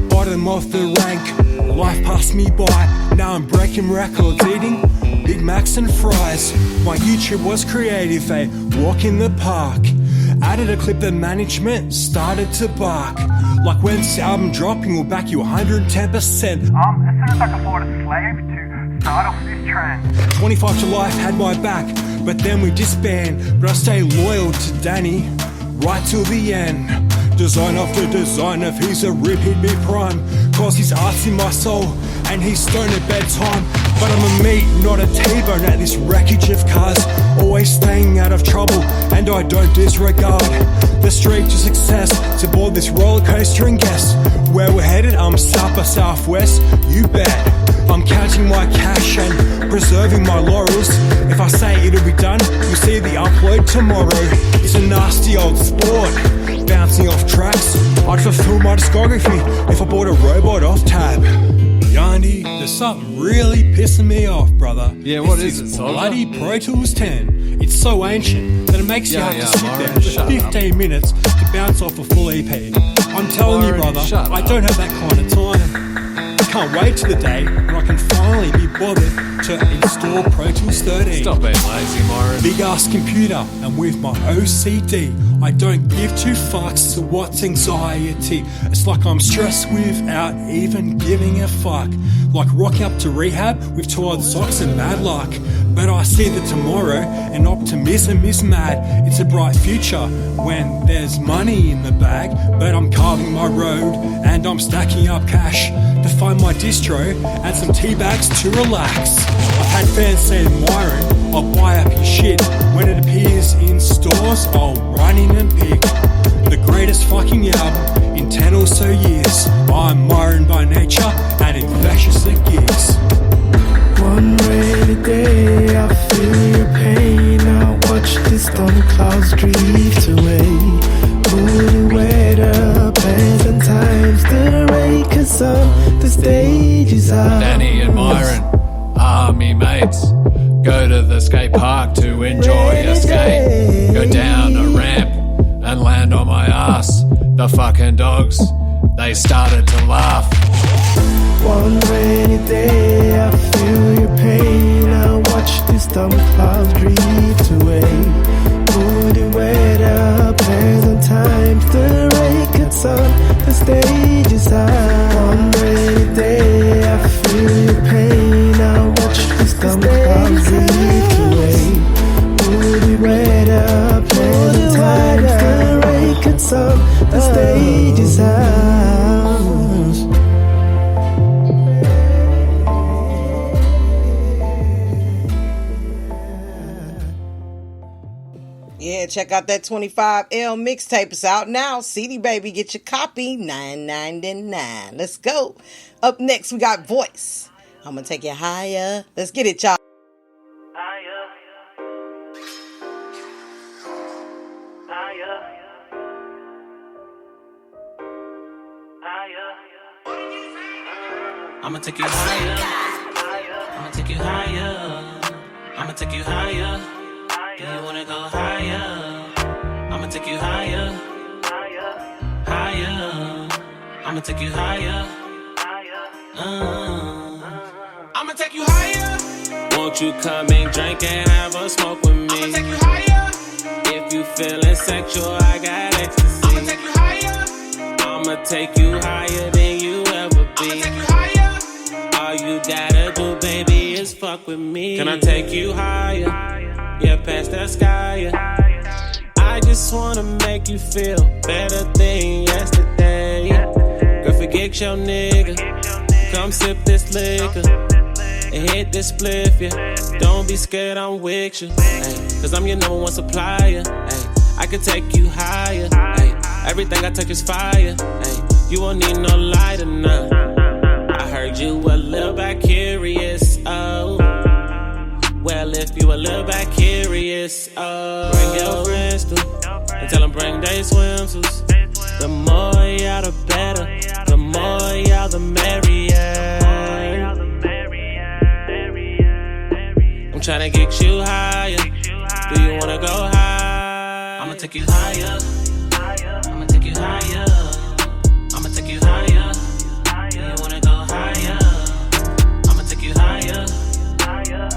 Speaker 12: Bottom of the rank, life passed me by. Now I'm breaking records, eating Big Macs and fries. My YouTube was creative, a walk in the park. Added a clip that management started to bark. Like when's the album dropping, we'll back you 110%.
Speaker 13: As soon as I can afford a slave to start off this trend.
Speaker 12: 25 to life had my back, but then we disband. But I stay loyal to Danny, right till the end. Design after design, if he's a rip, he'd be prime. Cause his art's in my soul, and he's stoned at bedtime. But I'm a meat, not a T-bone at this wreckage of cars. Always staying out of trouble, and I don't disregard the street to success. To board this roller coaster and guess where we're headed. I'm south by southwest, you bet. I'm counting my cash and preserving my laurels. If I say it'll be done, you'll see the upload tomorrow. It's a nasty old sport, bouncing off tracks. I'd fulfill my discography if I bought a robot off tab. Yandy, there's something really pissing me off, brother.
Speaker 14: Yeah, what
Speaker 12: it's
Speaker 14: is it,
Speaker 12: bloody Pro Tools 10. It's so ancient that it makes you have to sit there for 15 minutes to bounce off a full EP. I'm telling you, brother, I don't have that kind of time. I can't wait to the day when I can finally be bothered to install Pro Tools 13.
Speaker 14: Stop being lazy, Myron.
Speaker 12: Big ass computer, and with my OCD, I don't give two fucks to what's anxiety. It's like I'm stressed without even giving a fuck. Like rocking up to rehab with torn socks and bad luck. But I see the tomorrow, and optimism is mad. It's a bright future when there's money in the bag. But I'm carving my road, and I'm stacking up cash to find my distro and some tea bags to relax. I've had fans saying, Myron, I'll buy up your shit. When it appears in stores, I'll run in and pick the greatest fucking album in 10 or so years. I'm Myron by nature and infectious at gigs.
Speaker 10: One rainy day, I feel your pain. I watch the storm clouds drift away. Moody weather, pleasant times, the rain cuts on, the stage is out.
Speaker 14: Danny and Myron, army mates, go to the skate park to enjoy a skate. Go down a ramp and land on my ass. The fucking dogs, they started to laugh.
Speaker 10: One rainy day, I feel your pain. I watch the storm clouds drift away. Moody weather, pleasant times, the rain cuts on, the stage is out. One rainy day, I feel your pain. I watch the storm clouds drift away. Moody weather, pleasant times, the rain cuts on, the stage is out.
Speaker 1: Yeah, check out that 25L mixtape. It's out now. CD Baby, get your copy. $9.99. Let's go. Up next, we got Voice. I'm gonna take you higher. Let's get it, y'all.
Speaker 15: I'ma take you higher. I'ma take you higher. I'ma take you higher. Do you wanna go higher? I'ma take you higher. Higher. I'ma take you higher. I'ma take you higher. Won't you come and drink and have a smoke with me? I'ma take you higher. If you feeling sexual, I got ecstasy. I'ma take you higher. I'ma take you higher than you ever be. I'ma take you higher. All you gotta do, baby, is fuck with me. Can I take you higher? Yeah, past that sky, yeah. I just wanna make you feel better than yesterday. Girl, forget your nigga. Come sip this liquor and hit this spliff, yeah. Don't be scared, I'm with you, ay, cause I'm your number one supplier, ay. I can take you higher, ay. Everything I touch is fire, ay. You won't need no lighter now. I heard you a little bit curious, oh. Well, if you a little bit curious, oh. Bring your friends too, and tell them bring they swimsuits. The more y'all, the better. The more y'all, the merrier. I'm tryna get you higher. Do you wanna go high? I'ma take you higher. I'ma take you higher. I'ma take you higher. Do you wanna go higher? I'ma take you higher. Higher.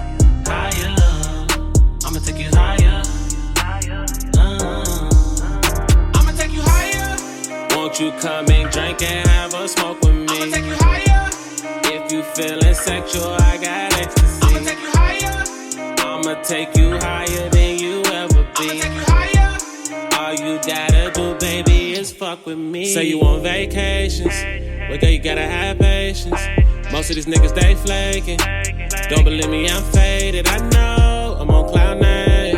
Speaker 15: I'ma take you higher. I'ma take you higher. Won't you come and drink and have a smoke with me? I'ma take you higher. If you feeling sexual, I got ecstasy. I'ma take you higher. I'ma take you higher than you ever be. I'ma take you higher. All you gotta do, baby, is fuck with me. Say you on vacations, but girl, you gotta have patience. Most of these niggas, they flaking. Don't believe me, I'm faded. I know I'm on cloud nine,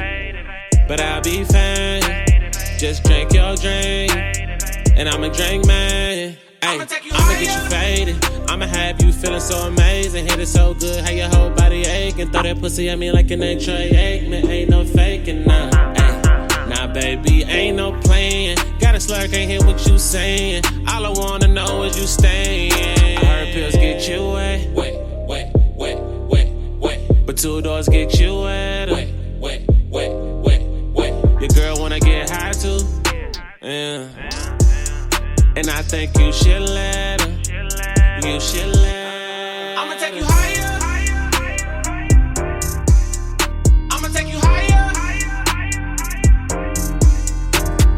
Speaker 15: but I'll be fine. Just drink your drink, and I'm a drink man. Ay, I'ma get you faded. I'ma have you feeling so amazing. Hit it so good, how your whole body aching. Throw that pussy at me like an Troy Aikman. Ain't no faking now. Nah, baby, ain't no playing. Got a slur, can't hear what you saying. All I wanna know is you staying. I heard pills get you wet. Wet. But two doors get you wetter. Wet. Your girl wanna get high too. Yeah. And I think you should let her. You should let her. I'ma take you higher. I'ma take you higher.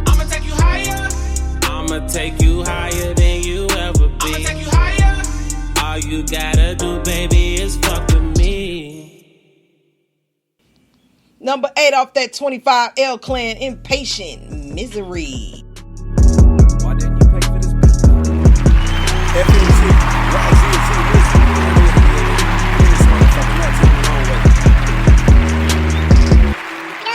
Speaker 15: I'ma take you higher. I'ma take you higher than you ever be. I'ma take you higher. All you gotta do, baby, is fuck with me.
Speaker 1: Number 8 off that 25 L Clan, Impatient Misery.
Speaker 16: Why didn't you pay for this bitch? FNT, YGT, listen.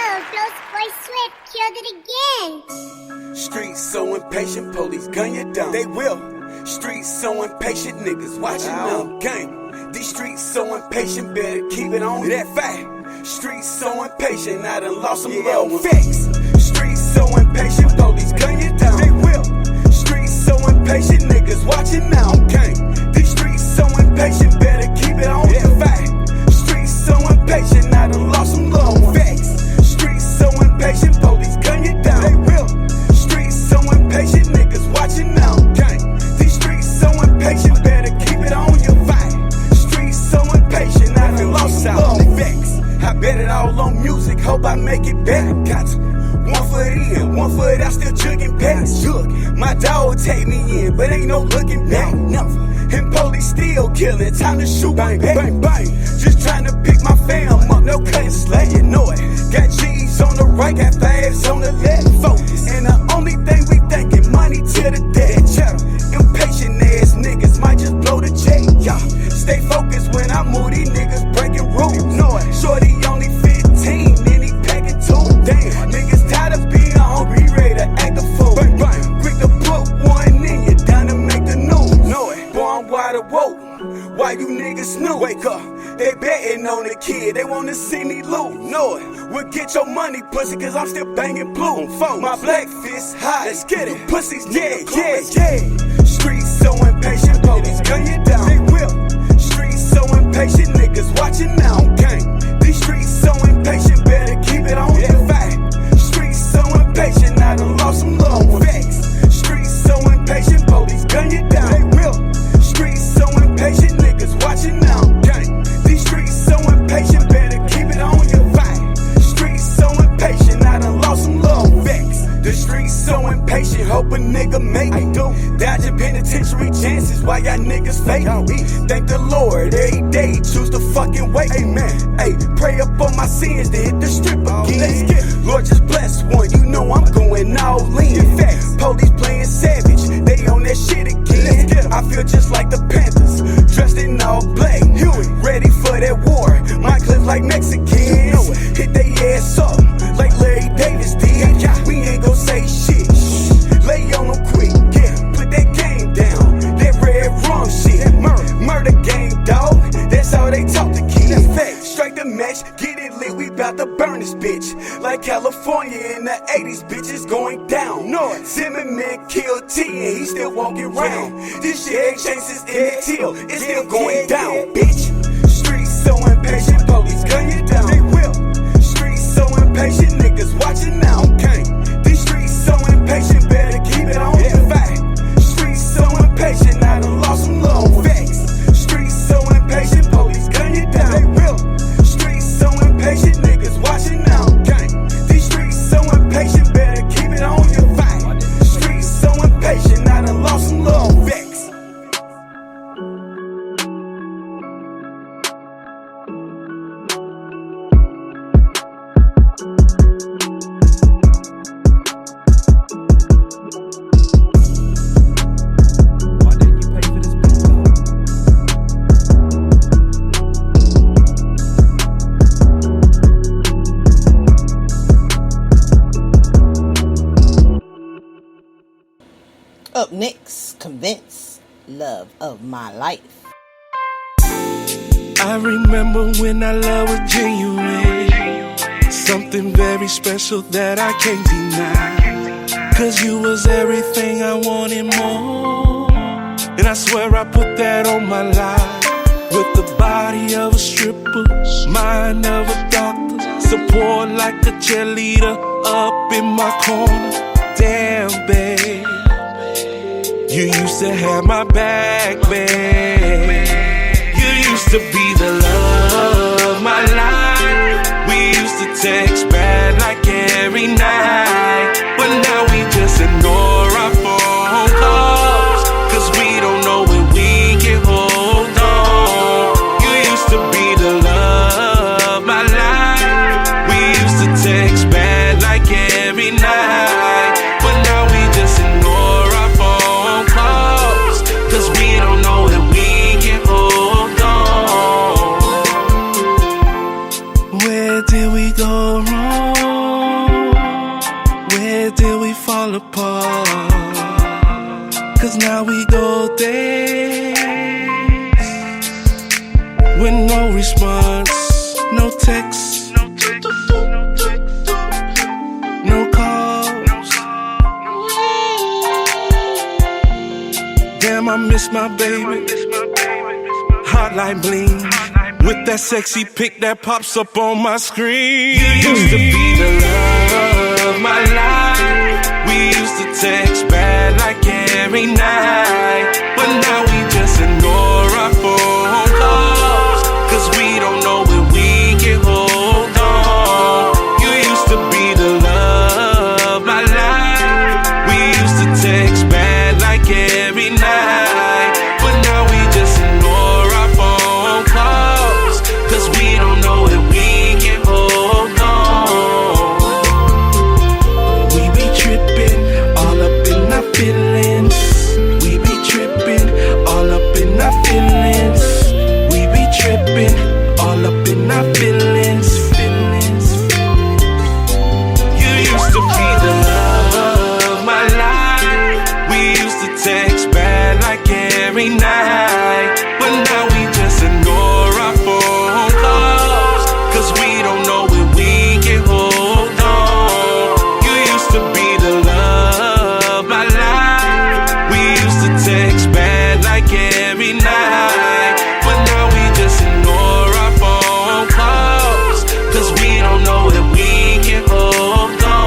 Speaker 17: Yo, Flow Boy Swift killed it again.
Speaker 16: Streets so impatient, police gun you down. They will. Streets so impatient, niggas watching now. Gang. These streets so impatient, better keep it on that fact. Streets so impatient, I done lost some love facts. Streets so impatient, police gun you down. They will. Streets so impatient, niggas watching now. Gang. These streets so impatient, better keep it on that fact. Streets so impatient, I done lost some love facts. Streets so impatient, police gun you down. They will. Streets so impatient, niggas watching now. Gang. These streets so impatient, better keep it on your vibe. Streets so impatient, I done lost some love facts. I bet it all on music, hope I make it better. Got to. 1 foot in, 1 foot out, still jugging past. Look, my dog take me in, but ain't no looking back. Never. And police still killing, time to shoot. Bang, bang, bang. Just trying to pick my fam up, no cutting slack, you know it. Got G's on the right, got fags on the left. Focus. And the only thing we thinking, money to the dead. Cheddar. Impatient ass niggas might just blow the check. Yeah. Stay focused when I move, these niggas breaking rules. Know it. Shorty only 15, then he packing 2. Damn, niggas tired of being hungry, ready to act a fool. Bang, bang. Quick to put one in you, down to make the news. Know it. Boy, I'm wide awoke. Why you niggas snooze? Wake up. They betting on the kid, they wanna see me lose. Know it. We'll get your money, pussy, cause I'm still banging blue. My black fist high. Let's get it. Pussies, yeah. Streets so impatient, police gun you down. They will. Streets so impatient, niggas watching now. Gang. These streets so impatient, better keep it on your fact. Streets so impatient, I done lost some love facts. Streets so impatient, police gun you down. They will. Streets so impatient, niggas watching now. Gang. These streets so impatient, better keep it on your fact. Streets so impatient, I done lost some love facts. The streets so impatient, hope a nigga make it. Dodging penitentiary chances, why y'all niggas fake? Thank the Lord, every day choose to fucking wait. Amen. Hey, pray up on my sins to hit the strip again. Let's get it. Lord just bless one, you know I'm going all in. Facts, police playing savage, they on that shit again. Let's get it. I feel just like the Panthers, dressed in all black. Ready for that war, my clips like Mexicans. Hit they ass up, like Larry Davis did. We ain't gon' say shit, lay on them quick, yeah. Put that game about to burn this bitch. Like California in the 80s, bitches going down. North Zimmerman killed T and he still walking around. This shit ain't chases in the till, it's still going down, bitch. Streets so impatient, police gun you down. They will. Streets so impatient, niggas watching now. Okay. These streets so impatient, better keep it on your fact. Streets so impatient, I done lost some love. Facts. Streets so impatient, police gun you down. They will. Streets so impatient, niggas watching now. Okay. These streets so impatient, better keep it on your fact. Streets so impatient, I done lost some love. Facts.
Speaker 1: Up next, Convince, Love of My Life.
Speaker 9: I remember when our love was genuine, something very special that I can't deny. Cause you was everything I wanted more, and I swear I put that on my life. With the body of a stripper, mind of a doctor, support like a cheerleader up in my corner. Damn, babe, you used to have my back, babe. You used to be the love of my life. We used to text bad like every night, but now we just ignore our phone calls, cause we don't know when we can hold on. You used to be the love of my life. We used to text bad like every night, but now we just ignore our phone calls, cause we don't know that we can hold on. Where did we go wrong? Where did we fall apart? Cause now we go days with no response, no text, no calls. Damn, I miss my baby. Hotline bling with that sexy pic that pops up on my screen. You used to be the love of my life. We used to text bad like every night, but now we just ignore our phone calls, cause we don't know when we can hold on. You used to be the love of my life. We used to text bad like every night, but now we just ignore our phone calls, cause we don't know if we can hold on. We be tripping all up in our feelings. We be tripping all up in our feelings. We be tripping all up in our feelings. You used to be the love of my life. We used to text bad like every night, but now we just ignore our phone calls, cause we don't know when we can hold on. You used to be the love of my life. We used to text bad like every night, but now we just ignore our phone calls, cause we don't know if we can hold on.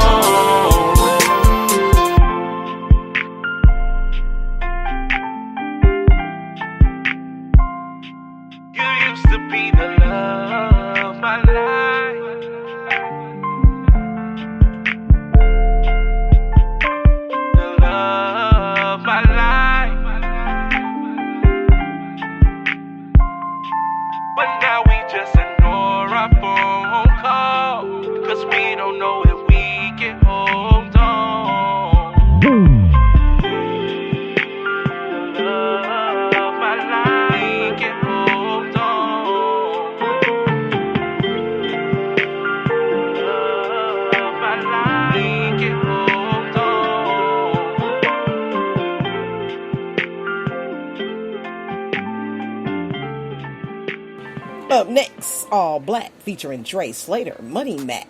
Speaker 1: Up next, All Black featuring Dre Slater, Money Mac.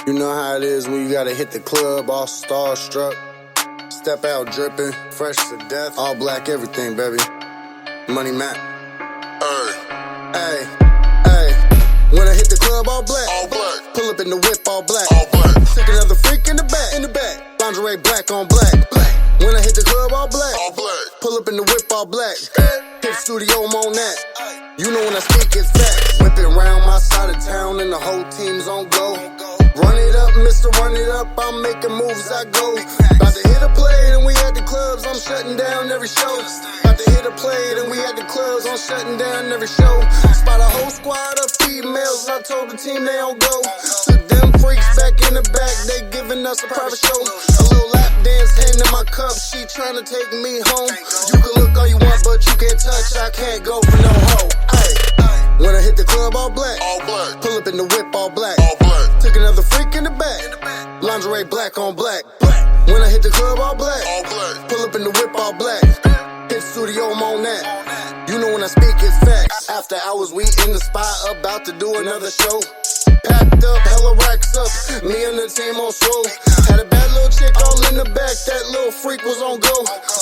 Speaker 18: You know how it is when you gotta hit the club all starstruck. Step out dripping, fresh to death. All black everything, baby. Money Mac. Hey, hey. When I hit the club all black. Pull up in the whip all black. Sick another freak in the back. Lingerie black on black. When I hit the club all black. Pull up in the whip all black. Hit the studio, I'm on that. You know when I speak it's facts. Whip it around my side of town and the whole team's on go. Run it up, Mr. Run It Up, I'm making moves, I go. About to hit a play, and we at the clubs, I'm shutting down every show. About to hit a play, and we at the clubs, I'm shutting down every show. Spot a whole squad of females, I told the team they don't go. Took them freaks back in the back, they giving us a private show. A little lap dance, hand in my cup, she trying to take me home. You can look all you want, but you can't touch, I can't go for no hoe. Ay. When I hit the club all black, pull up in the whip all black. Took another freak in the back, lingerie black on black. When I hit the club all black, pull up in the whip all black. Hit the studio, I'm on that. You know when I speak it's facts. After hours we in the spot, about to do another show. Packed up, hella racks up, me and the team on slow. Had a bad little chick all in the back, that little freak was on go.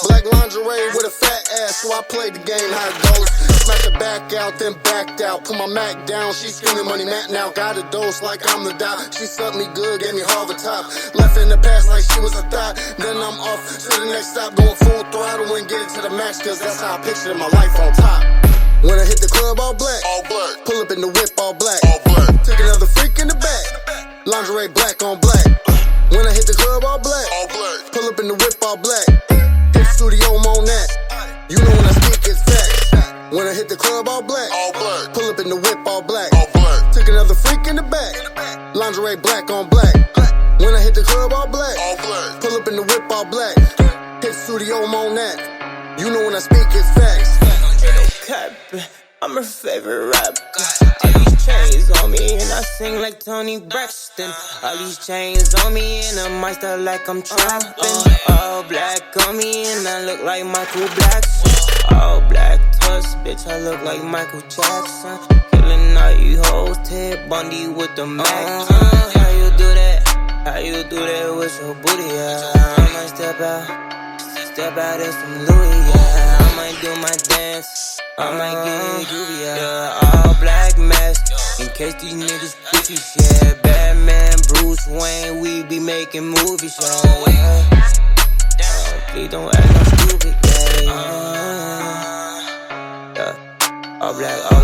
Speaker 18: Black lingerie with a fat ass, so I played the game how it goes. Smacked the back out, then backed out, put my Mac down, she screaming Money Mac now. Got a dose like I'm the doc, she sucked me good, gave me half the top. Left in the past like she was a thought, then I'm off to the next stop. Going full throttle and get it to the max, cause that's how I pictured my life on top. When I hit the club all black, pull up in the whip all black. Took another freak in the back, lingerie black on black. When I hit the club all black, pull up in the whip all black. Hit the studio, I'm on that. You know when I speak it's facts. When I hit the club all black, pull up in the whip all black. Took another freak in the back, lingerie black on black. When I hit the club all black, pull up in the whip all black. Hit the studio, I'm on that. You know when I speak it's facts.
Speaker 19: I'm her favorite rapper. All these chains on me and I sing like Tony Braxton. All these chains on me and I might start like I'm trapping. All black on me and I look like Michael Jackson. All black tuss, bitch, I look like Michael Jackson. Killing all you hoes, Ted Bundy with the Mac. How you do that? How you do that with your booty? Yeah, I might step out in some Louis. Yeah, I might do my dance. I might get groovy, yeah. All black mask, in case these niggas bitches, yeah. Batman, Bruce Wayne, we be making movies, yeah. Please don't act no stupid, yeah. All black, yeah.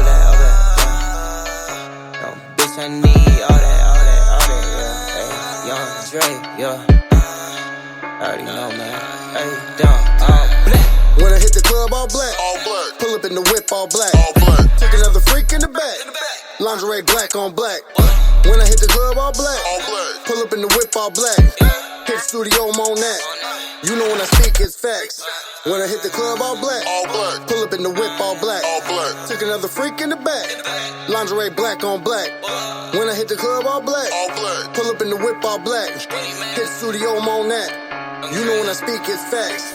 Speaker 19: No, bitch, I need all that, yeah. Hey, Young Dre, yeah. I already know, man. Hey, down, all black.
Speaker 18: When I hit the club all black, pull up in the whip all black. Took another freak in the back, lingerie black on black. When I hit the club all black, pull up in the whip all black. Hit the studio, I'm on that. You know when I speak it's facts. When I hit the club all black, pull up in the whip all black. Took another freak in the back, lingerie black on black. When I hit the club all black, pull up in the whip all black. Hit the studio, I'm on that. You know when I speak it's facts.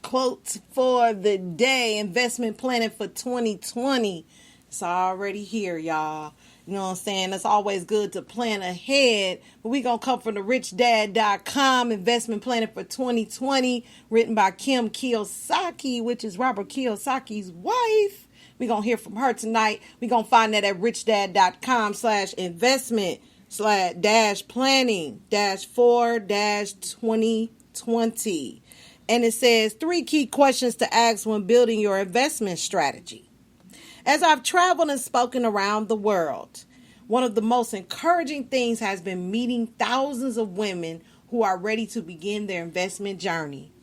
Speaker 1: Quotes for the day, investment planning for 2020. It's already here, y'all. You know what I'm saying? It's always good to plan ahead. But we're going to come from the richdad.com, investment planning for 2020, written by Kim Kiyosaki, which is Robert Kiyosaki's wife. We're going to hear from her tonight. We're going to find that at richdad.com/investment/-4-2020. And it says 3 key questions to ask when building your investment strategy. As I've traveled and spoken around the world, one of the most encouraging things has been meeting thousands of women who are ready to begin their investment journey.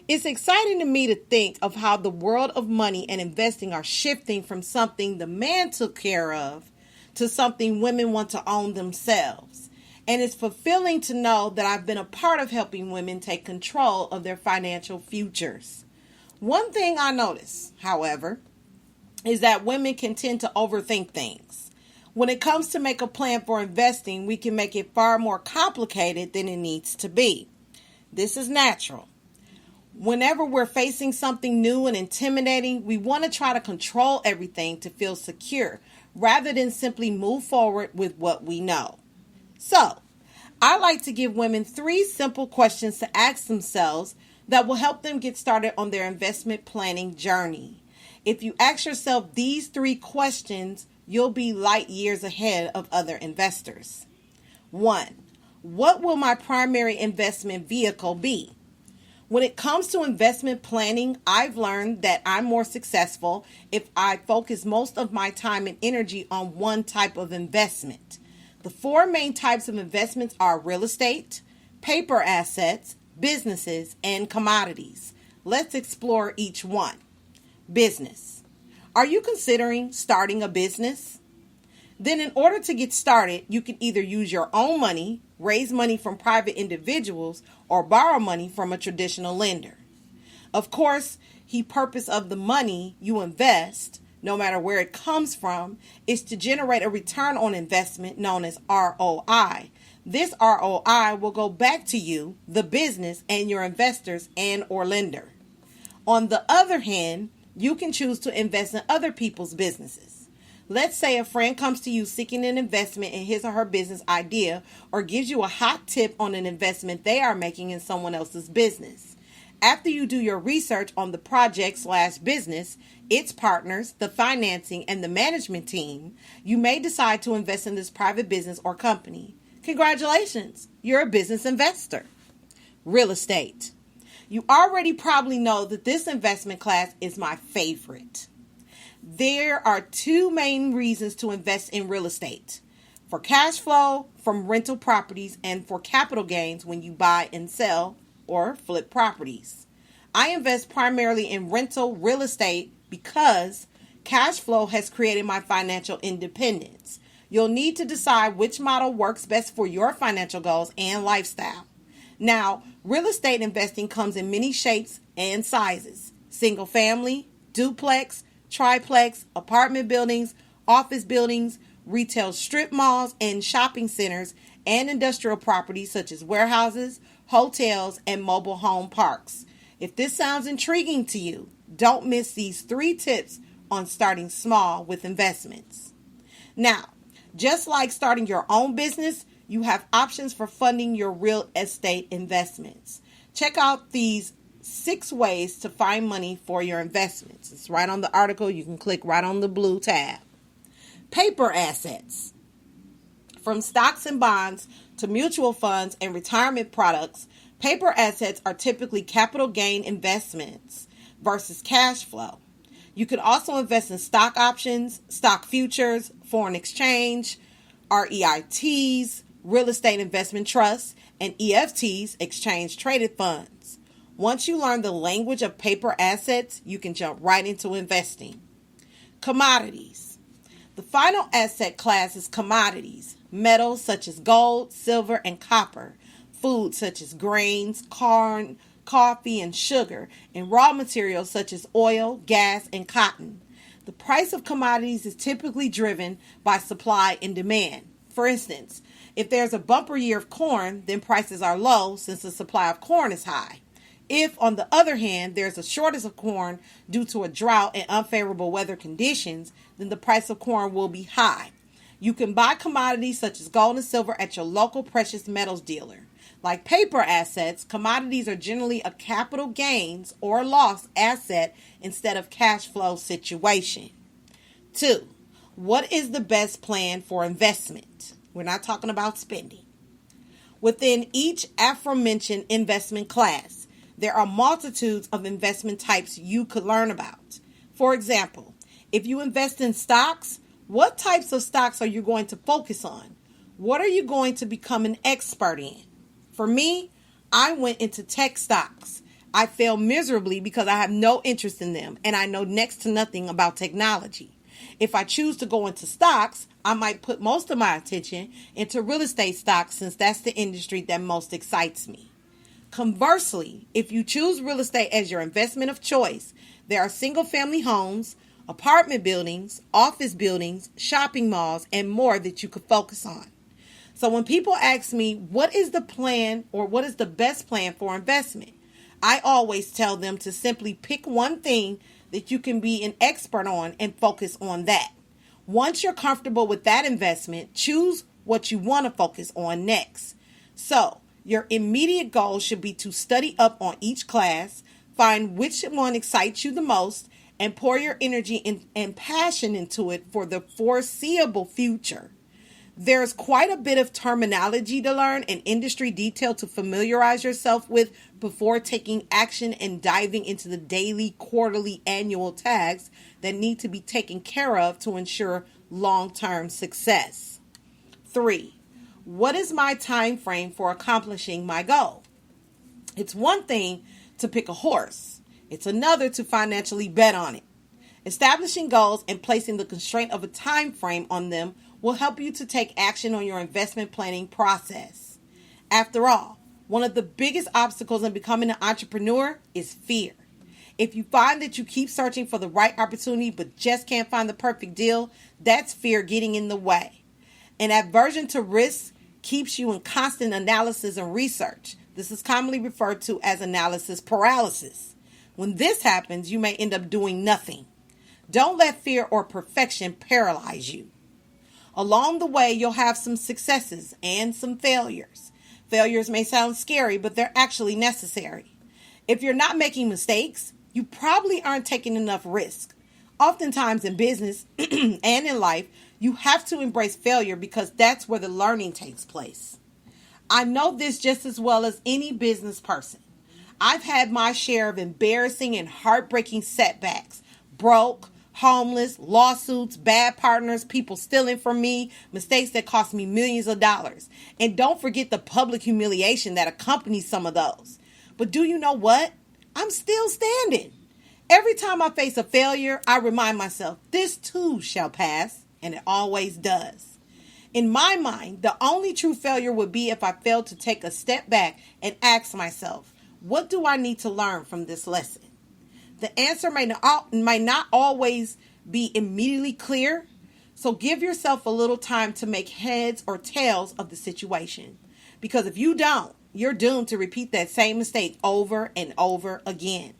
Speaker 1: It's exciting to me to think of how the world of money and investing are shifting from something the man took care of to something women want to own themselves. And it's fulfilling to know that I've been a part of helping women take control of their financial futures. One thing I notice, however, is that women can tend to overthink things. When it comes to make a plan for investing, we can make it far more complicated than it needs to be. This is natural. Whenever we're facing something new and intimidating, we want to try to control everything to feel secure, rather than simply move forward with what we know. So, I like to give women 3 simple questions to ask themselves that will help them get started on their investment planning journey. If you ask yourself these 3 questions, you'll be light years ahead of other investors. 1. What will my primary investment vehicle be? When it comes to investment planning, I've learned that I'm more successful if I focus most of my time and energy on one type of investment. The 4 main types of investments are real estate, paper assets, businesses, and commodities. Let's explore each one. Business. Are you considering starting a business? Then in order to get started, you can either use your own money, raise money from private individuals, or borrow money from a traditional lender. Of course, the purpose of the money you invest, no matter where it comes from, is to generate a return on investment known as ROI. This ROI will go back to you, the business, and your investors and or lender. On the other hand, you can choose to invest in other people's businesses. Let's say a friend comes to you seeking an investment in his or her business idea, or gives you a hot tip on an investment they are making in someone else's business. After you do your research on the project/business, its partners, the financing, and the management team, you may decide to invest in this private business or company. Congratulations, you're a business investor. Real estate. You already probably know that this investment class is my favorite. There are 2 main reasons to invest in real estate: for cash flow from rental properties and for capital gains when you buy and sell or flip properties. I invest primarily in rental real estate because cash flow has created my financial independence. You'll need to decide which model works best for your financial goals and lifestyle. Now, real estate investing comes in many shapes and sizes: single family, duplex, triplex, apartment buildings, office buildings, retail strip malls and shopping centers, and industrial properties such as warehouses, hotels, and mobile home parks. If this sounds intriguing to you, don't miss these 3 tips on starting small with investments. Now, just like starting your own business, you have options for funding your real estate investments. Check out these 6 ways to find money for your investments. It's right on the article. You can click right on the blue tab. Paper assets. From stocks and bonds to mutual funds and retirement products, paper assets are typically capital gain investments versus cash flow. You can also invest in stock options, stock futures, foreign exchange, REITs, real estate investment trusts, and EFTs, exchange traded funds. Once you learn the language of paper assets, you can jump right into investing. Commodities. The final asset class is commodities. Metals such as gold, silver, and copper. Food such as grains, corn, coffee, and sugar. And raw materials such as oil, gas, and cotton. The price of commodities is typically driven by supply and demand. For instance, if there's a bumper year of corn, then prices are low since the supply of corn is high. If, on the other hand, there's a shortage of corn due to a drought and unfavorable weather conditions, then the price of corn will be high. You can buy commodities such as gold and silver at your local precious metals dealer. Like paper assets, commodities are generally a capital gains or loss asset instead of cash flow situation. 2. What is the best plan for investment? We're not talking about spending. Within each aforementioned investment class, there are multitudes of investment types you could learn about. For example, if you invest in stocks, what types of stocks are you going to focus on? What are you going to become an expert in? For me, I went into tech stocks. I failed miserably because I have no interest in them and I know next to nothing about technology. If I choose to go into stocks, I might put most of my attention into real estate stocks since that's the industry that most excites me. Conversely, if you choose real estate as your investment of choice, there are single-family homes, apartment buildings, office buildings, shopping malls, and more that you could focus on. So when people ask me, what is the plan or what is the best plan for investment? I always tell them to simply pick one thing that you can be an expert on and focus on that. Once you're comfortable with that investment, choose what you want to focus on next. So your immediate goal should be to study up on each class, find which one excites you the most, and pour your energy and passion into it for the foreseeable future. There's quite a bit of terminology to learn and industry detail to familiarize yourself with before taking action and diving into the daily, quarterly, annual tasks that need to be taken care of to ensure long-term success. 3. What is my time frame for accomplishing my goal? It's one thing to pick a horse. It's another to financially bet on it. Establishing goals and placing the constraint of a time frame on them will help you to take action on your investment planning process. After all, one of the biggest obstacles in becoming an entrepreneur is fear. If you find that you keep searching for the right opportunity but just can't find the perfect deal, that's fear getting in the way. An aversion to risk keeps you in constant analysis and research. This is commonly referred to as analysis paralysis. When this happens, you may end up doing nothing. Don't let fear or perfection paralyze you. Along the way, you'll have some successes and some failures. Failures may sound scary, but they're actually necessary. If you're not making mistakes, you probably aren't taking enough risk. Oftentimes in business and in life, you have to embrace failure because that's where the learning takes place. I know this just as well as any business person. I've had my share of embarrassing and heartbreaking setbacks. Broke, homeless, lawsuits, bad partners, people stealing from me, mistakes that cost me millions of dollars. And don't forget the public humiliation that accompanies some of those. But do you know what? I'm still standing. Every time I face a failure, I remind myself, this too shall pass, and it always does. In my mind, the only true failure would be if I failed to take a step back and ask myself, what do I need to learn from this lesson? The answer may not always be immediately clear, so give yourself a little time to make heads or tails of the situation. Because if you don't, you're doomed to repeat that same mistake over and over again.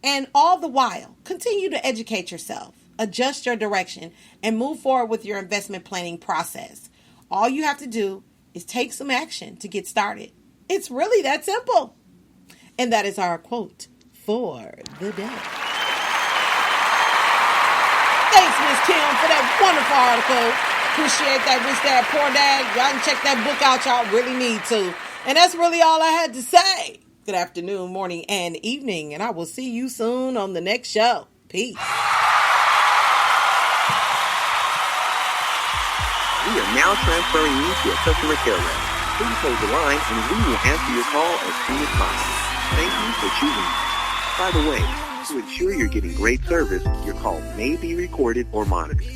Speaker 1: And all the while, continue to educate yourself, adjust your direction, and move forward with your investment planning process. All you have to do is take some action to get started. It's really that simple. And that is our quote for the day. Thanks, Miss Kim, for that wonderful article. Appreciate that, Rich Dad, Poor Dad. Y'all can check that book out. Y'all really need to. And that's really all I had to say. Good afternoon, morning, and evening. And I will see you soon on the next show. Peace.
Speaker 20: We are now transferring you to a customer care rep. Please hold the line and we will answer your call as soon as possible. Thank you for choosing us. By the way, to ensure you're getting great service, your call may be recorded or monitored.